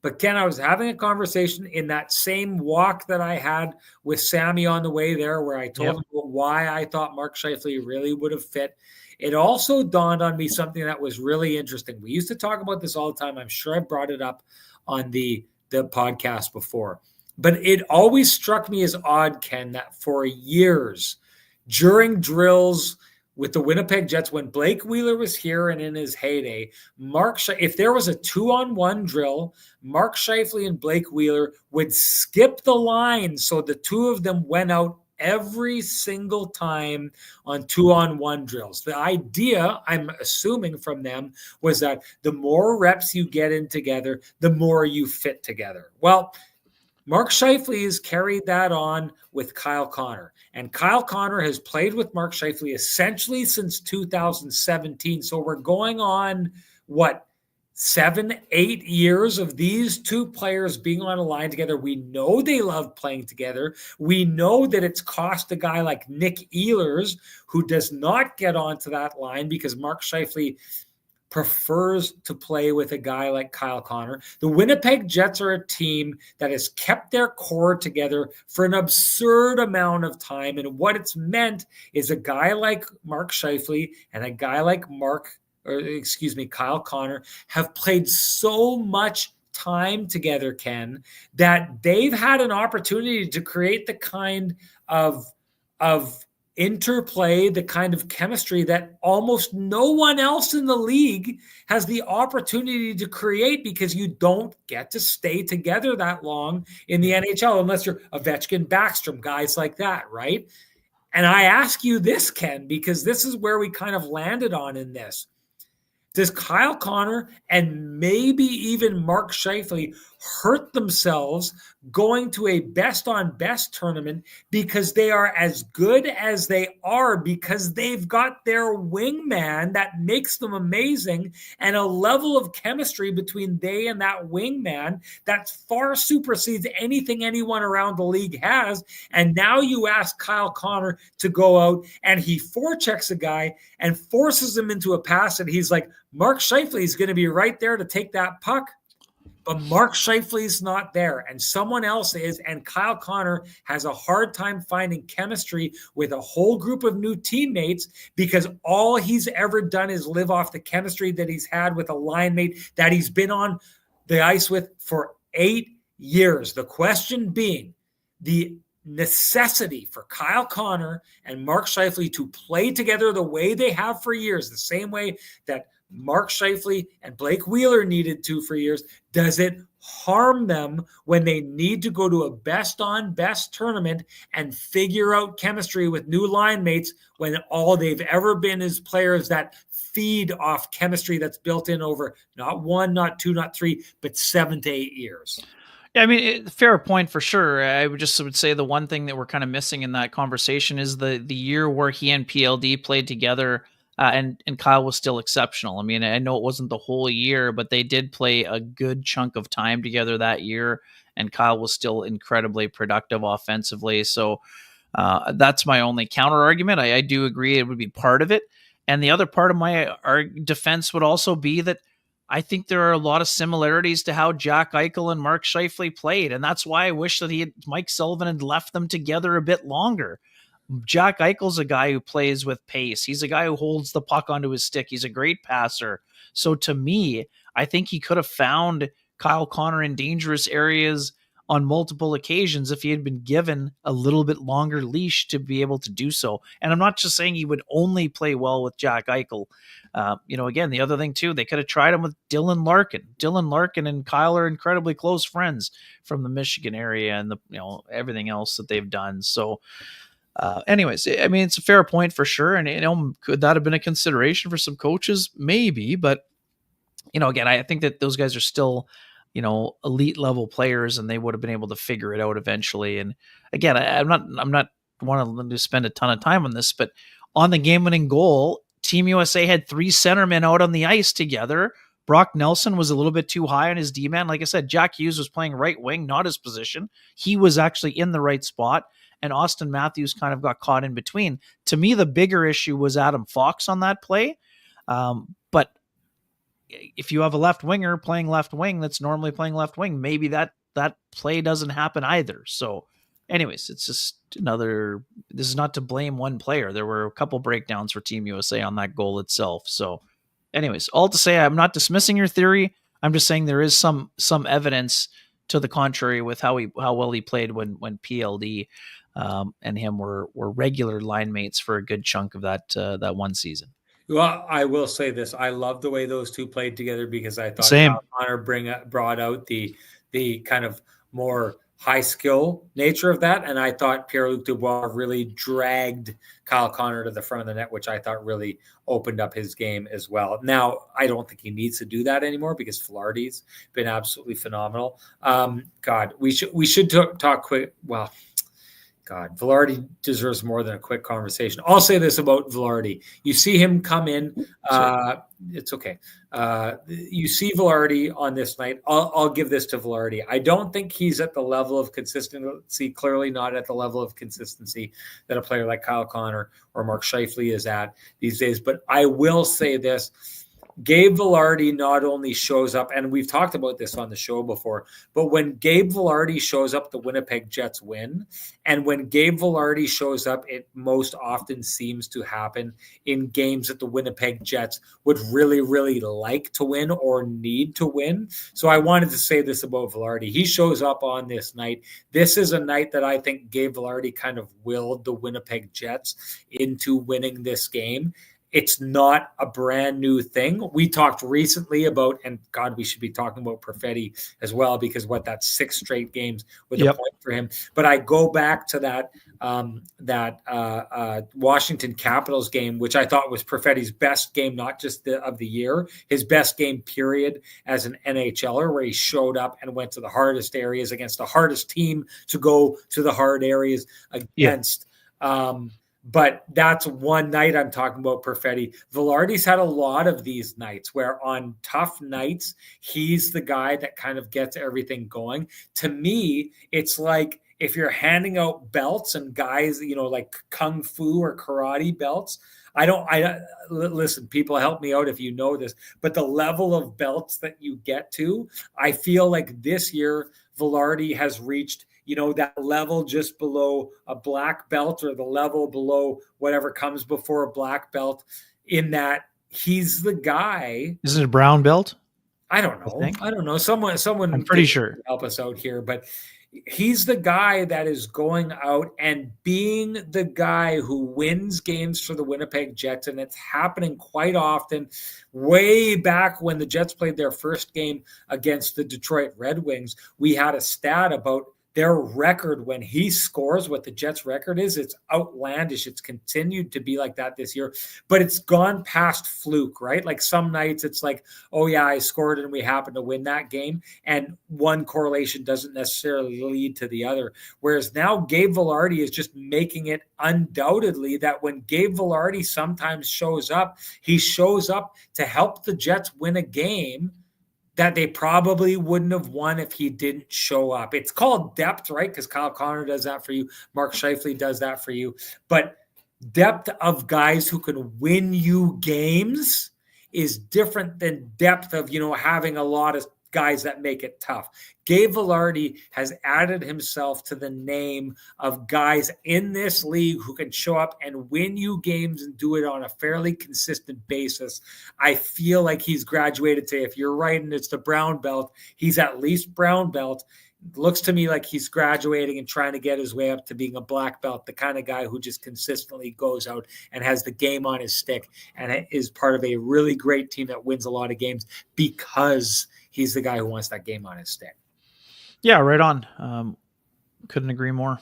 But Ken, I was having a conversation in that same walk that I had with Sammy on the way there, where I told him why I thought Mark Scheifele really would have fit. It also dawned on me something that was really interesting. We used to talk about this all the time. I'm sure I brought it up on the podcast before. But it always struck me as odd, Ken, that for years during drills with the Winnipeg Jets, when Blake Wheeler was here and in his heyday, if there was a 2-on-1 drill, Mark Scheifele and Blake Wheeler would skip the line. So the two of them went out every single time on 2-on-1 drills. The idea, I'm assuming from them, was that the more reps you get in together, the more you fit together. Well, Mark Scheifele has carried that on with Kyle Connor. And Kyle Connor has played with Mark Scheifele essentially since 2017. So we're going on, 7-8 years of these two players being on a line together. We know they love playing together. We know that it's cost a guy like Nick Ehlers, who does not get onto that line because Mark Scheifele prefers to play with a guy like Kyle Connor. The Winnipeg Jets are a team that has kept their core together for an absurd amount of time. And what it's meant is a guy like Mark Scheifele and a guy like Kyle Connor have played so much time together, Ken, that they've had an opportunity to create the kind of interplay, the kind of chemistry that almost no one else in the league has the opportunity to create, because you don't get to stay together that long in the NHL unless you're Ovechkin, Backstrom, guys like that, right? And I ask you this, Ken, because this is where we kind of landed on in this. Does Kyle Connor and maybe even Mark Scheifele hurt themselves going to a best-on-best tournament because they are as good as they are, because they've got their wingman that makes them amazing, and a level of chemistry between they and that wingman that far supersedes anything anyone around the league has? And now you ask Kyle Connor to go out and he forechecks a guy and forces him into a pass, and he's like, Mark Scheifele is going to be right there to take that puck, but Mark Scheifele's not there, and someone else is, and Kyle Connor has a hard time finding chemistry with a whole group of new teammates because all he's ever done is live off the chemistry that he's had with a line mate that he's been on the ice with for 8 years. The question being, the necessity for Kyle Connor and Mark Scheifele to play together the way they have for years, the same way that Mark Scheifele and Blake Wheeler needed to for years, does it harm them when they need to go to a best-on-best tournament and figure out chemistry with new line mates when all they've ever been is players that feed off chemistry that's built in over not 1, not 2, not 3, but 7 to 8 years? Yeah, I mean, fair point for sure. I would say the one thing that we're kind of missing in that conversation is the year where he and PLD played together, and Kyle was still exceptional. I mean, I know it wasn't the whole year, but they did play a good chunk of time together that year, and Kyle was still incredibly productive offensively. So that's my only counter argument. I do agree it would be part of it, and the other part of my defense would also be that I think there are a lot of similarities to how Jack Eichel and Mark Scheifele played, and that's why I wish that Mike Sullivan had left them together a bit longer. Jack Eichel's a guy who plays with pace. He's a guy who holds the puck onto his stick. He's a great passer. So to me, I think he could have found Kyle Connor in dangerous areas on multiple occasions if he had been given a little bit longer leash to be able to do so. And I'm not just saying he would only play well with Jack Eichel. Again, the other thing too, they could have tried him with Dylan Larkin. Dylan Larkin and Kyle are incredibly close friends from the Michigan area and everything else that they've done. So anyways, I mean, it's a fair point for sure. And, could that have been a consideration for some coaches? Maybe, but again, I think that those guys are still, elite level players, and they would have been able to figure it out eventually. And again, I'm not wanting to spend a ton of time on this, but on the game-winning goal, Team USA had 3 centermen out on the ice together. Brock Nelson was a little bit too high on his D-man. Like I said, Jack Hughes was playing right wing, not his position. He was actually in the right spot, and Austin Matthews kind of got caught in between. To me, the bigger issue was Adam Fox on that play. But if you have a left winger playing left wing that's normally playing left wing, maybe that play doesn't happen either. So anyways, it's just this is not to blame one player. There were a couple breakdowns for Team USA on that goal itself. So anyways, all to say, I'm not dismissing your theory. I'm just saying there is some evidence to the contrary with how well he played when PLD and him were regular line mates for a good chunk of that one season. Well, I will say this. I love the way those two played together because I thought Same. Kyle Connor brought out the kind of more high skill nature of that. And I thought Pierre-Luc Dubois really dragged Kyle Connor to the front of the net, which I thought really opened up his game as well. Now, I don't think he needs to do that anymore because Vilardi's been absolutely phenomenal. God, we should talk quick. Well, God, Vilardi deserves more than a quick conversation. I'll say this about Vilardi. You see him come in. It's okay. You see Vilardi on this night. I'll give this to Vilardi. I don't think he's at the level of consistency, clearly not at the level of consistency that a player like Kyle Connor or Mark Scheifele is at these days. But I will say this. Gabe Vilardi not only shows up, and we've talked about this on the show before, but when Gabe Vilardi shows up, the Winnipeg Jets win. And when Gabe Vilardi shows up, it most often seems to happen in games that the Winnipeg Jets would really, really like to win or need to win. So I wanted to say this about Vilardi. He shows up on this night. This is a night that I think Gabe Vilardi kind of willed the Winnipeg Jets into winning this game. It's not a brand new thing. We talked recently about, and God, we should be talking about Perfetti as well, because that's 6 straight games with a point for him. But I go back to that Washington Capitals game, which I thought was Perfetti's best game, not just of the year, his best game period as an NHLer, where he showed up and went to the hardest areas against the hardest team to go to the hard areas against. But that's one night I'm talking about Perfetti. Vilardi's had a lot of these nights where on tough nights, he's the guy that kind of gets everything going. To me, it's like if you're handing out belts and guys, like kung fu or karate belts, I listen, people, help me out if you know this, but the level of belts that you get to, I feel like this year Vilardi has reached that level just below a black belt, or the level below whatever comes before a black belt, in that he's the guy. Is it a brown belt? I don't know. Someone I'm pretty sure. Help us out here, but he's the guy that is going out and being the guy who wins games for the Winnipeg Jets. And it's happening quite often. Way back when the Jets played their first game against the Detroit Red Wings, we had a stat about their record when he scores, what the Jets' record is. It's outlandish. It's continued to be like that this year, but it's gone past fluke, right? Like some nights it's like, oh yeah, I scored and we happen to win that game. And one correlation doesn't necessarily lead to the other. Whereas now Gabe Vilardi is just making it undoubtedly that when Gabe Vilardi sometimes shows up, he shows up to help the Jets win a game that they probably wouldn't have won if he didn't show up. It's called depth, right? Because Kyle Connor does that for you. Mark Schiefele does that for you. But depth of guys who can win you games is different than depth of, having a lot of guys that make it tough. Gabe Vilardi has added himself to the name of guys in this league who can show up and win you games and do it on a fairly consistent basis. I feel like he's graduated to, if you're right and it's the brown belt, he's at least brown belt. It looks to me like he's graduating and trying to get his way up to being a black belt, the kind of guy who just consistently goes out and has the game on his stick and is part of a really great team that wins a lot of games because he's the guy who wants that game on his stick. Yeah, right on. Couldn't agree more.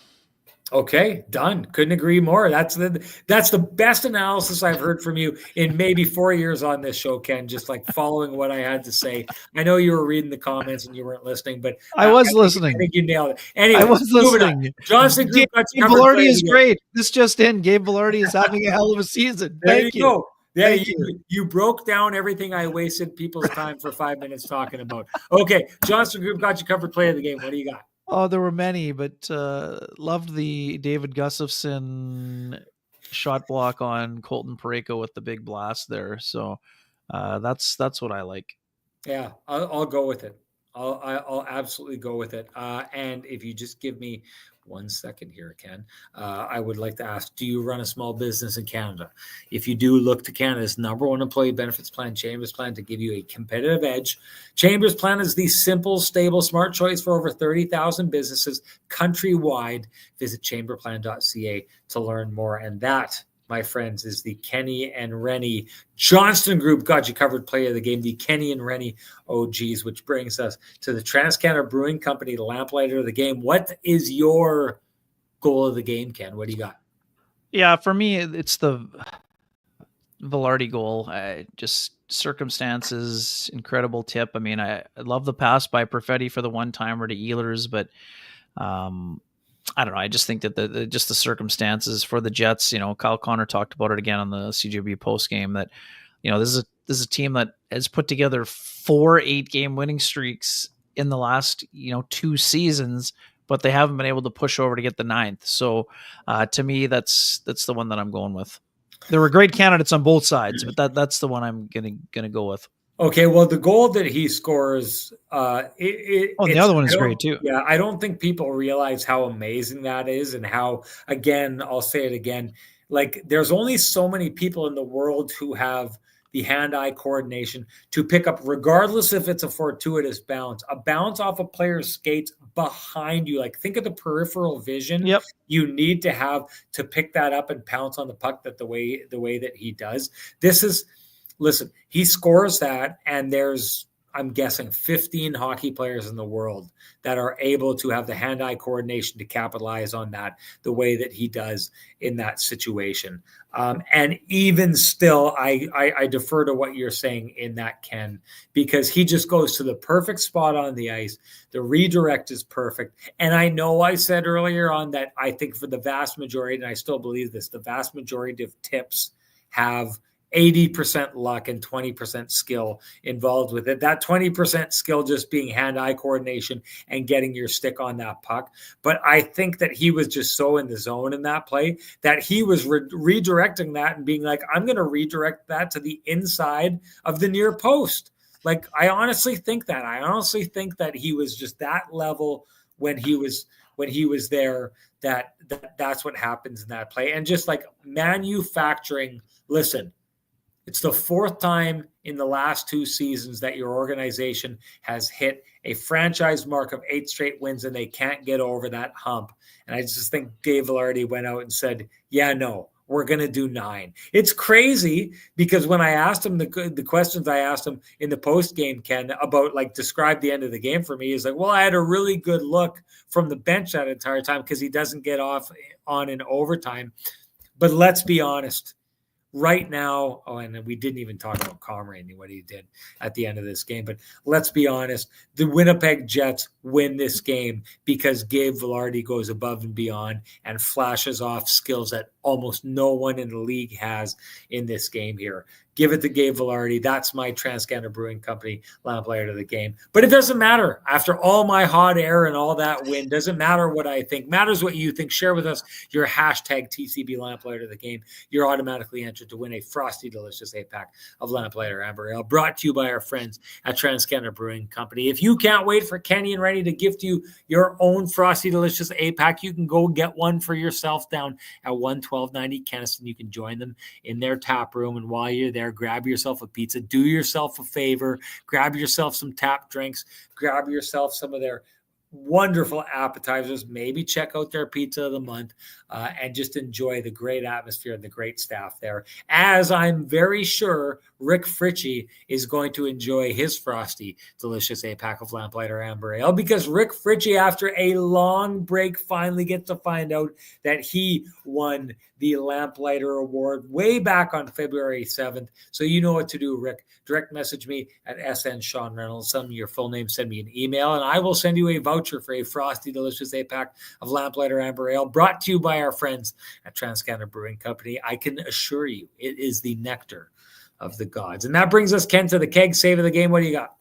Okay, done. Couldn't agree more. That's the best analysis I've heard from you in maybe 4 years on this show, Ken, just like following what I had to say. I know you were reading the comments and you weren't listening, but I was listening. I think you nailed it. Anyway, I was listening. Johnson Group Gabe Vilardi is great. This just in. Gabe Vilardi is having a hell of a season. Thank you. Go. Yeah, you broke down everything I wasted people's time for 5 minutes talking about. Okay, Johnson Group got you covered. Play of the game. What do you got? Oh, there were many, but loved the David Gustafson shot block on Colton Parayko with the big blast there. So that's what I like. Yeah, I'll go with it. I'll absolutely go with it. And if you just give me 1 second here, Ken, I would like to ask, do you run a small business in Canada? If you do, look to Canada's #1 employee benefits plan, Chambers Plan, to give you a competitive edge. Chambers Plan is the simple, stable, smart choice for over 30,000 businesses countrywide. Visit chamberplan.ca to learn more. And that, my friends, is the Kenny and Renny Johnston Group got you covered play of the game, the Kenny and Renny OGs, which brings us to the TransCanada Brewing Company Lamplighter of the game. What is your goal of the game, Ken? What do you got? Yeah, for me, it's the Vilardi goal. Just circumstances, incredible tip. I mean, I love the pass by Perfetti for the one-timer to Ehlers, but I don't know. I just think that the circumstances for the Jets, Kyle Connor talked about it again on the CJB post game, that, this is a team that has put together 4 8-game winning streaks in the last, 2 seasons, but they haven't been able to push over to get the 9th. So to me, that's the one that I'm going with. There were great candidates on both sides, but that's the one I'm gonna go with. Okay, well, the goal that he scores, And the it's other one I is great don't, too. yeah, I don't think people realize how amazing that is, and how, again, I'll say it again, like there's only so many people in the world who have the hand-eye coordination to pick up, regardless if it's a fortuitous bounce, a bounce off a player's skates behind you. Like think of the peripheral vision Yep. you need to have to pick that up and pounce on the puck the way that he does. This is. Listen, he scores that, and there's, I'm guessing, 15 hockey players in the world that are able to have the hand-eye coordination to capitalize on that the way that he does in that situation. And even still, I defer to what you're saying in that, Ken, because he just goes to the perfect spot on the ice. The redirect is perfect. And I know I said earlier on that I think for the vast majority, and I still believe this, the vast majority of tips have 80% luck and 20% skill involved with it. That 20% skill just being hand-eye coordination and getting your stick on that puck. But I think that he was just so in the zone in that play that he was redirecting that and being like, I'm going to redirect that to the inside of the near post. Like, I honestly think that. I honestly think that he was just that level when he was there, that's what happens in that play. And just like manufacturing, listen, it's the fourth time in the last 2 seasons that your organization has hit a franchise mark of 8 straight wins, and they can't get over that hump. And I just think Dave Vilardi went out and said, yeah, no, we're going to do 9. It's crazy because when I asked him the questions I asked him in the post game, Ken, about like describe the end of the game for me, he's like, well, I had a really good look from the bench that entire time because he doesn't get off on in overtime. But let's be honest. Right now, and we didn't even talk about Comrie and what he did at the end of this game, but let's be honest, the Winnipeg Jets win this game because Gabe Vilardi goes above and beyond and flashes off skills that almost no one in the league has in this game here. Give it to Gabe Vilardi. That's my TransCanada Brewing Company lamplighter of the game. But it doesn't matter. After all my hot air and all that wind, doesn't matter what I think. Matters what you think. Share with us your hashtag TCB lamplighter of the game. You're automatically entered to win a frosty, delicious 8-pack of Lamplighter Amber Ale, brought to you by our friends at TransCanada Brewing Company. If you can't wait for Kenny and Renny to gift you your own frosty, delicious 8-pack, you can go get one for yourself down at 11290 Keniston. You can join them in their tap room, and while you're there, grab yourself a pizza, do yourself a favor, grab yourself some tap drinks, grab yourself some of their wonderful appetizers, maybe check out their pizza of the month, and just enjoy the great atmosphere and the great staff there. As I'm very sure Rick Fritchie is going to enjoy his frosty, delicious 8-pack of Lamplighter Amber Ale, because Rick Fritchie, after a long break, finally gets to find out that he won the Lamplighter Award way back on February 7th. So you know what to do, Rick. Direct message me at SN Sean Reynolds. Send me your full name, send me an email, and I will send you a voucher for a frosty, delicious 8-pack of Lamplighter Amber Ale, brought to you by our friends at TransCanada Brewing Company. I can assure you it is the nectar of the gods. And that brings us, Ken, to the keg save of the game. What do you got?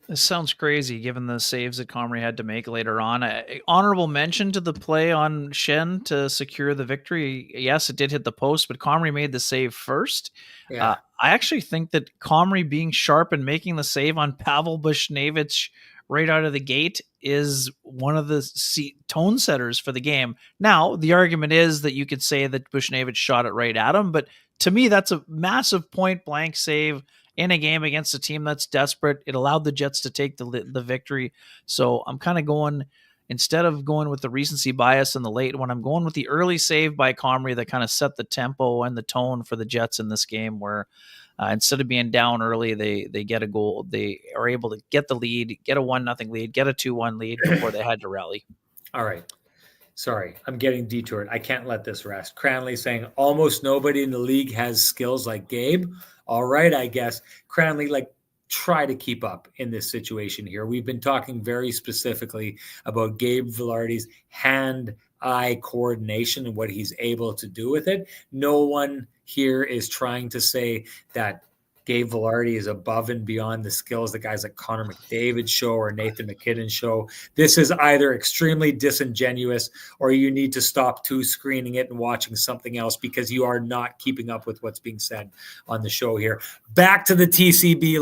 This sounds crazy given the saves that Comrie had to make later on. Honorable mention to the play on Shen to secure the victory. Yes, it did hit the post, but Comrie made the save first. Yeah. I actually think that Comrie being sharp and making the save on Pavel Buchnevich right out of the gate is one of the tone setters for the game. Now, the argument is that you could say that Buchnevich shot it right at him, but to me, that's a massive point blank save in a game against a team that's desperate. It allowed the Jets to take the victory. So I'm kind of going, instead of going with the recency bias in the late one, I'm going with the early save by Comrie that kind of set the tempo and the tone for the Jets in this game, where instead of being down early, they get a goal. They are able to get the lead, get a 1-0 lead, get a 2-1 lead before they had to rally. All right. Sorry, I'm getting detoured. I can't let this rest. Cranley saying almost nobody in the league has skills like Gabe. All right, I guess. Cranley, like, try to keep up in this situation here. We've been talking very specifically about Gabe Vilardi's hand-eye coordination and what he's able to do with it. No one here is trying to say that Gabe Vilardi is above and beyond the skills that guys like Connor McDavid show or Nathan McKinnon show. This is either extremely disingenuous or you need to stop screening it and watching something else because you are not keeping up with what's being said on the show here. Back to the TCB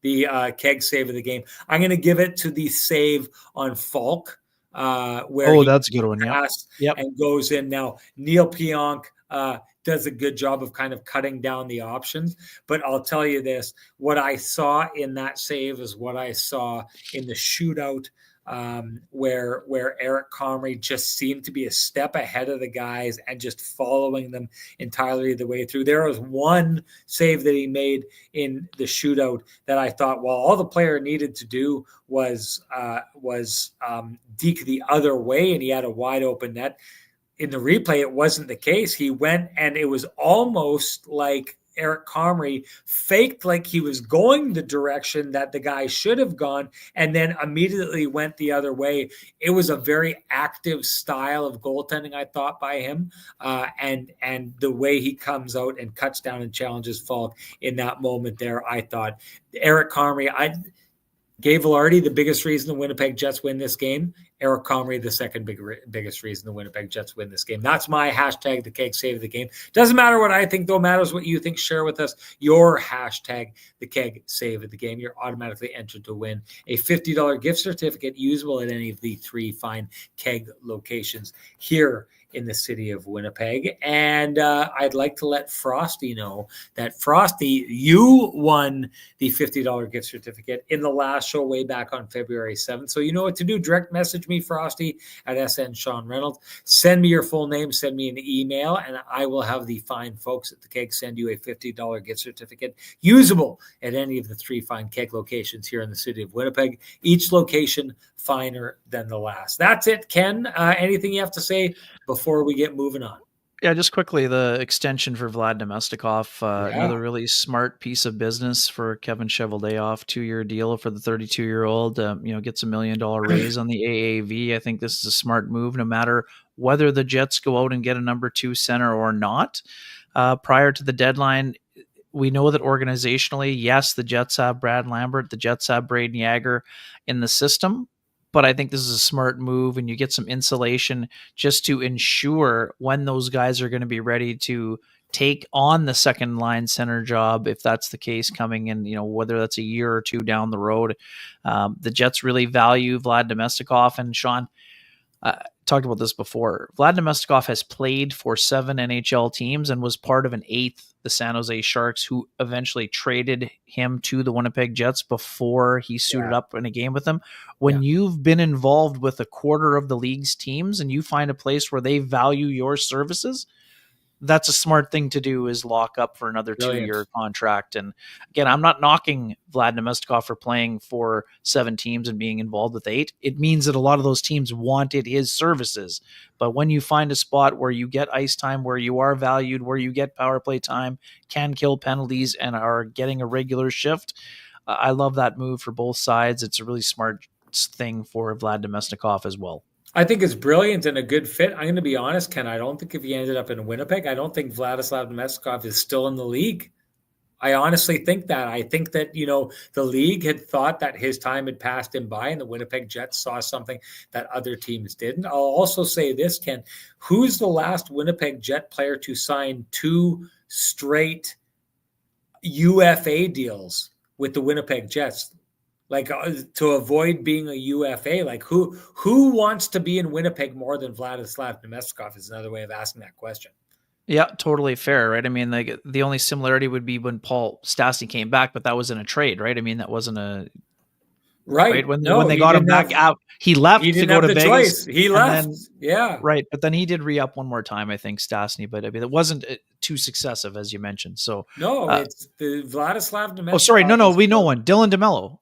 the keg save of the game. I'm going to give it to the save on Falk, where that's a good one. Yeah, and goes in. Now Neil Pionk does a good job of kind of cutting down the options, but I'll tell you this: what I saw in that save is what I saw in the shootout, where Eric Comrie just seemed to be a step ahead of the guys and just following them entirely the way through. There was one save that he made in the shootout that I thought, well, all the player needed to do was deke the other way, and he had a wide open net. In the replay, it wasn't the case. He went, and it was almost like Eric Comrie faked like he was going the direction that the guy should have gone and then immediately went the other way. It was a very active style of goaltending, I thought, by him. And the way he comes out and cuts down and challenges Falk in that moment there, I thought Eric Comrie, Gabe Vilardi, the biggest reason the Winnipeg Jets win this game. Eric Comrie, the second biggest reason the Winnipeg Jets win this game. That's my hashtag, the keg save of the game. Doesn't matter what I think, though. Matters what you think. Share with us your hashtag, the keg save of the game. You're automatically entered to win a $50 gift certificate usable at any of the 3 fine keg locations here in the city of Winnipeg. And I'd like to let Frosty know that, Frosty, you won the $50 gift certificate in the last show way back on February 7th. So you know what to do. Direct message me, Frosty, at SN Sean Reynolds. Send me your full name, send me an email, and I will have the fine folks at the keg send you a $50 gift certificate usable at any of the 3 fine keg locations here in the city of Winnipeg. Each location finer than the last. That's it, Ken. Anything you have to say before we get moving on? Yeah, just quickly, the extension for Vlad Nemestikov, another really smart piece of business for Kevin Cheveldayoff, 2-year deal for the 32-year-old, gets $1 million raise on the AAV. I think this is a smart move, no matter whether the Jets go out and get a number 2 center or not. Prior to the deadline, we know that organizationally, yes, the Jets have Brad Lambert, the Jets have Braden Yager in the system, but I think this is a smart move, and you get some insulation just to ensure when those guys are going to be ready to take on the second line center job, if that's the case coming in, whether that's a year or 2 down the road. The Jets really value Vlad Nemestikov, and Sean, talked about this before. Vlad Nemestikov has played for 7 NHL teams and was part of an 8th, the San Jose Sharks, who eventually traded him to the Winnipeg Jets before he suited up in a game with them. When you've been involved with a quarter of the league's teams and you find a place where they value your services, that's a smart thing to do, is lock up for another 2-year contract. And again, I'm not knocking Vlad Nemestikov for playing for 7 teams and being involved with 8. It means that a lot of those teams wanted his services. But when you find a spot where you get ice time, where you are valued, where you get power play time, can kill penalties, and are getting a regular shift, I love that move for both sides. It's a really smart thing for Vlad Nemestikov as well. I think it's brilliant and a good fit. I'm going to be honest, Ken. I don't think if he ended up in Winnipeg, I don't think Vladislav Nemestikov is still in the league. I honestly think that. I think that, the league had thought that his time had passed him by, and the Winnipeg Jets saw something that other teams didn't. I'll also say this, Ken. Who's the last Winnipeg Jet player to sign 2 straight UFA deals with the Winnipeg Jets? To avoid being a UFA, who wants to be in Winnipeg more than Vladislav Nemestikov is another way of asking that question. Yeah, totally fair, right? I mean, the only similarity would be when Paul Stastny came back, but that was in a trade, right? I mean, that wasn't a right. When they got him back out, he left to go to Vegas. Choice. He left. Right. But then he did re-up one more time, I think, Stastny. But I mean, it wasn't too successive, as you mentioned. So no, it's the Vladislav Nemestikov. Oh, sorry, no, we know one. Dylan DeMello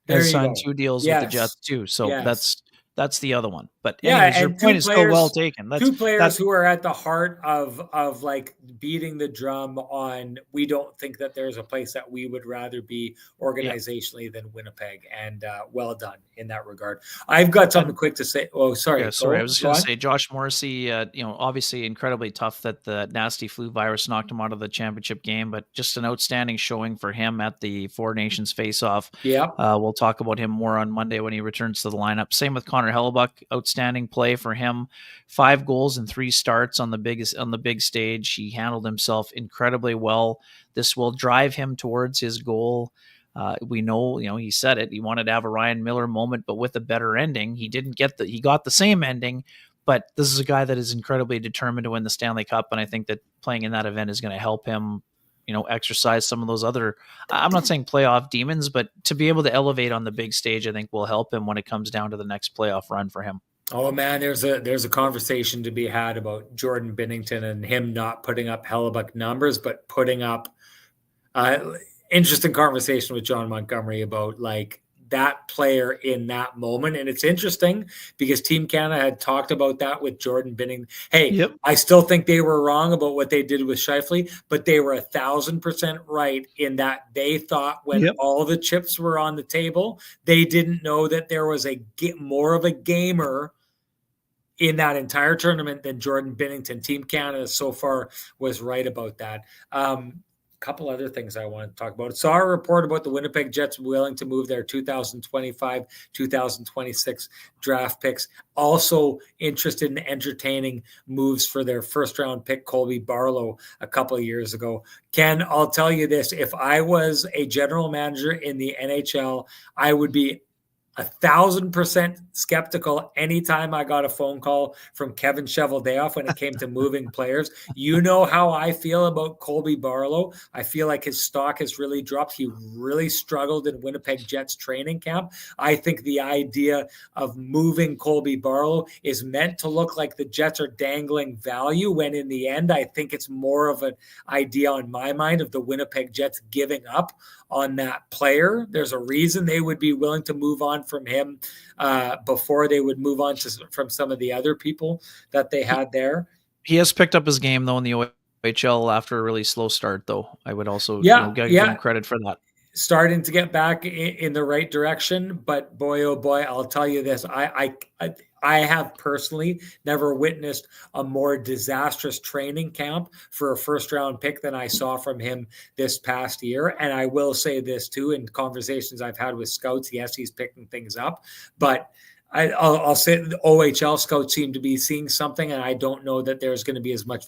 has signed 2 deals with the Jets too. So that's That's the other one. But Yeah, anyways, your and point is still well taken. two That's players who are at the heart of like beating the drum on. We don't think that there's a place that we would rather be yeah. organizationally than Winnipeg, and well done in that regard. I've got something And quick to say. Oh, sorry, yeah, sorry. I was just go going to on. say Josh Morrissey, obviously incredibly tough that the nasty flu virus knocked him out of the championship game, but just an outstanding showing for him at the Four Nations face-off. Yeah, We'll talk about him more on Monday when he returns to the lineup. Same with Connor Hellebuck, outstanding play for him. 5 goals and 3 starts on the big stage. He handled himself incredibly well. This will drive him towards his goal. We know, he said it. He wanted to have a Ryan Miller moment, but with a better ending. He got the same ending, but this is a guy that is incredibly determined to win the Stanley Cup. And I think that playing in that event is going to help him, exercise some of those other, I'm not saying playoff demons, but to be able to elevate on the big stage, I think will help him when it comes down to the next playoff run for him. oh man, there's a conversation to be had about Jordan Binnington and him not putting up Hellebuck numbers, but putting up interesting conversation with John Montgomery about like that player in that moment. And it's interesting because Team Canada had talked about that with Jordan Binnington. Hey, Yep. I still think they were wrong about what they did with Schiefele, but they were 1,000% right in that they thought when all the chips were on the table, they didn't know that there was more of a gamer in that entire tournament than Jordan Binnington. Team Canada so far was right about that. Couple other things I want to talk about. Saw a report about the Winnipeg Jets willing to move their 2025, 2026 draft picks. Also interested in entertaining moves for their first round pick, Colby Barlow, a couple of years ago. Ken, I'll tell you this. If I was a general manager in the NHL, I would be 1,000% skeptical anytime I got a phone call from Kevin Cheveldayoff when it came to moving players. You know how I feel about Colby Barlow. I feel like his stock has really dropped. He really struggled in Winnipeg Jets training camp. I think the idea of moving Colby Barlow is meant to look like the Jets are dangling value, when in the end, I think it's more of an idea on my mind of the Winnipeg Jets giving up on that player. There's a reason they would be willing to move on from him before they would move on from some of the other people that they had there. He has picked up his game though in the OHL after a really slow start, though. I would also give him credit for that. Starting to get back in the right direction, but boy, oh boy, I'll tell you this. I have personally never witnessed a more disastrous training camp for a first round pick than I saw from him this past year. And I will say this too, in conversations I've had with scouts, yes, he's picking things up, but I'll say the OHL scouts seem to be seeing something, and I don't know that there's going to be as much.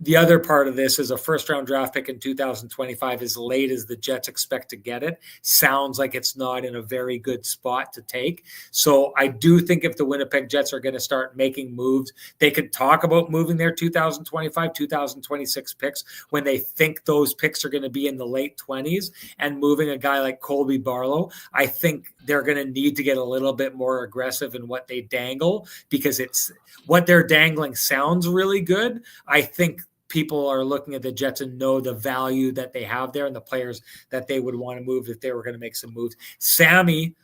The other part of this is a first-round draft pick in 2025, as late as the Jets expect to get it. Sounds like it's not in a very good spot to take. So I do think if the Winnipeg Jets are going to start making moves, they could talk about moving their 2025, 2026 picks when they think those picks are going to be in the late 20s, and moving a guy like Colby Barlow. I think they're going to need to get a little bit more aggressive in what they dangle, because it's what they're dangling sounds really good. I think people are looking at the Jets and know the value that they have there and the players that they would want to move if they were going to make some moves. Sammy,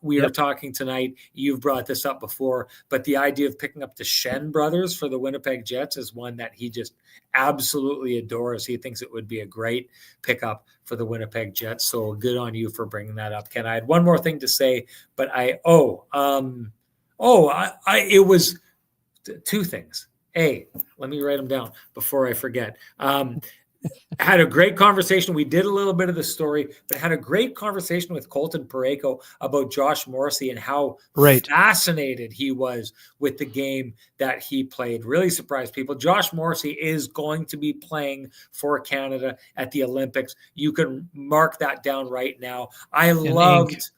we are talking tonight. You've brought this up before, but the idea of picking up the Shen brothers for the Winnipeg Jets is one that he just absolutely adores. He thinks it would be a great pickup for the Winnipeg Jets. So good on you for bringing that up, Ken. I had one more thing to say, but it was two things. Let me write them down before I forget. Had a great conversation. We did a little bit of the story, but had a great conversation with Colton Parayko about Josh Morrissey and how fascinated he was with the game that he played. Really surprised people. Josh Morrissey is going to be playing for Canada at the Olympics. You can mark that down right now. I loved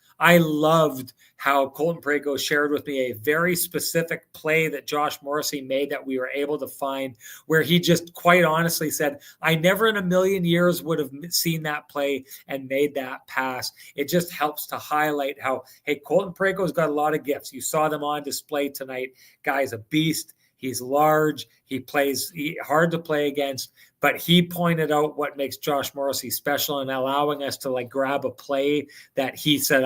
how Colton Parayko shared with me a very specific play that Josh Morrissey made that we were able to find, where he just quite honestly said, I never in a million years would have seen that play and made that pass. It just helps to highlight how, hey, Colton Parayko's got a lot of gifts. You saw them on display tonight. Guy's a beast. He's large. He plays hard to play against. But he pointed out what makes Josh Morrissey special, and allowing us to like grab a play that he said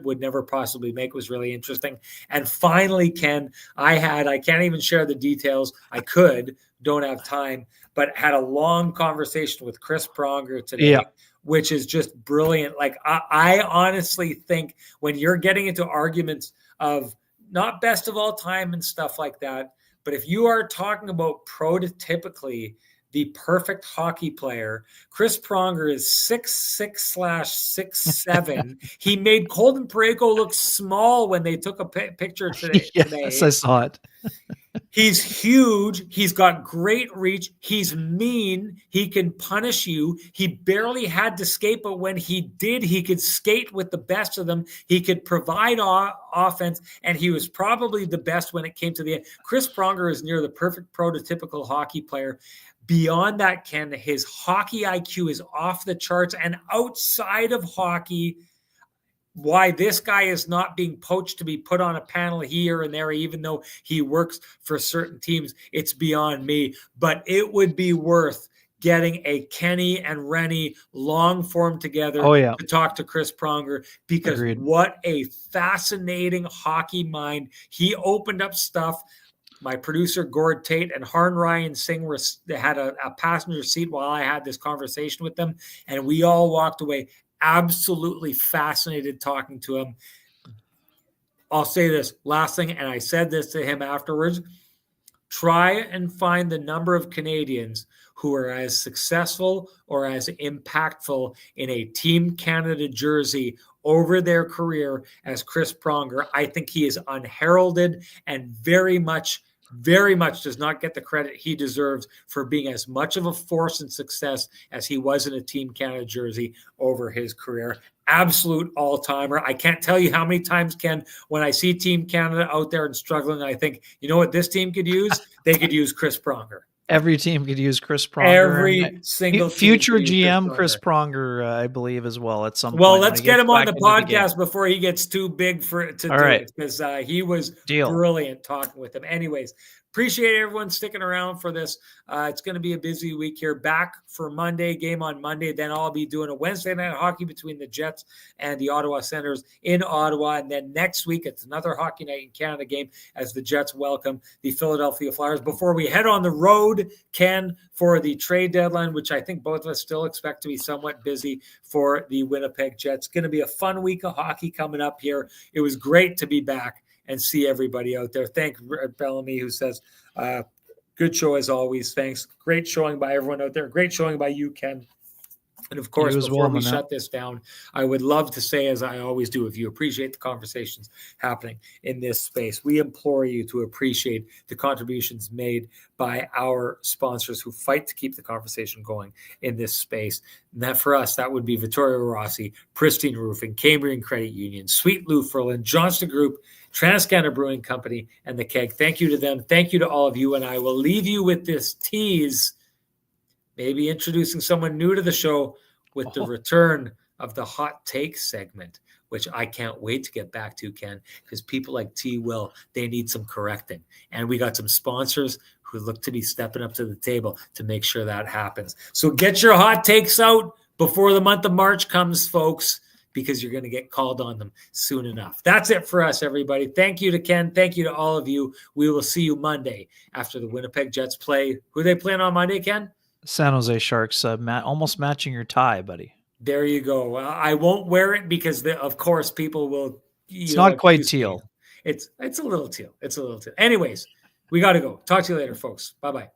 would never possibly make was really interesting. And finally, Ken, I can't even share the details. I could, don't have time, but had a long conversation with Chris Pronger today, which is just brilliant. Like I honestly think when you're getting into arguments of not best of all time and stuff like that, but if you are talking about prototypically the perfect hockey player, Chris Pronger is 6'6/6'7". He made Colton Parayko look small when they took a picture today. Yes, I saw it. He's huge. He's got great reach. He's mean. He can punish you. He barely had to skate, but when he did, he could skate with the best of them. He could provide offense, and he was probably the best when it came to the end. Chris Pronger is near the perfect prototypical hockey player. Beyond that, Ken, his hockey IQ is off the charts, and outside of hockey, why this guy is not being poached to be put on a panel here and there, even though he works for certain teams, it's beyond me. But it would be worth getting a Kenny and Renny long form together to talk to Chris Pronger, because what a fascinating hockey mind. He opened up stuff. My producer, Gord Tate, and Harn Ryan Singh had a passenger seat while I had this conversation with them, and we all walked away absolutely fascinated talking to him. I'll say this last thing, and I said this to him afterwards. Try and find the number of Canadians who are as successful or as impactful in a Team Canada jersey over their career as Chris Pronger. I think he is unheralded and very much does not get the credit he deserves for being as much of a force and success as he was in a Team Canada jersey over his career. Absolute all-timer. I can't tell you how many times, Ken, when I see Team Canada out there and struggling, I think, you know what this team could use? They could use Chris Pronger. Every team could use Chris Pronger. Every single future GM Chris Pronger, I believe, as well at some point. Well, let's get him on the podcast before he gets too big to do it, because he was brilliant talking with him. Anyways, appreciate everyone sticking around for this. It's going to be a busy week here. Back for Monday, game on Monday. Then I'll be doing a Wednesday night hockey between the Jets and the Ottawa Senators in Ottawa. And then next week, it's another Hockey Night in Canada game as the Jets welcome the Philadelphia Flyers before we head on the road, Ken, for the trade deadline, which I think both of us still expect to be somewhat busy for the Winnipeg Jets. Going to be a fun week of hockey coming up here. It was great to be back and see everybody out there. Thank Bellamy, who says, good show as always. Thanks. Great showing by everyone out there. Great showing by you, Ken. And of course, before we shut this down, I would love to say, as I always do, if you appreciate the conversations happening in this space, we implore you to appreciate the contributions made by our sponsors who fight to keep the conversation going in this space. And that for us, that would be Vittorio Rossi, Pristine Roofing, Cambrian Credit Union, Sweet Lou Ferlin, Johnston Group, TransCanada Brewing Company, and The Keg. Thank you to them. Thank you to all of you. And I will leave you with this tease, maybe introducing someone new to the show with the return of the hot take segment, which I can't wait to get back to, Ken, because people like T. Will, they need some correcting. And we got some sponsors who look to be stepping up to the table to make sure that happens. So get your hot takes out before the month of March comes, folks, because you're going to get called on them soon enough. That's it for us, everybody. Thank you to Ken. Thank you to all of you. We will see you Monday after the Winnipeg Jets play. Who are they playing on Monday, Ken? San Jose Sharks, almost matching your tie, buddy. There you go. I won't wear it because, of course, people will. It's not quite teal. It's a little teal. It's a little teal. Anyways, we got to go. Talk to you later, folks. Bye-bye.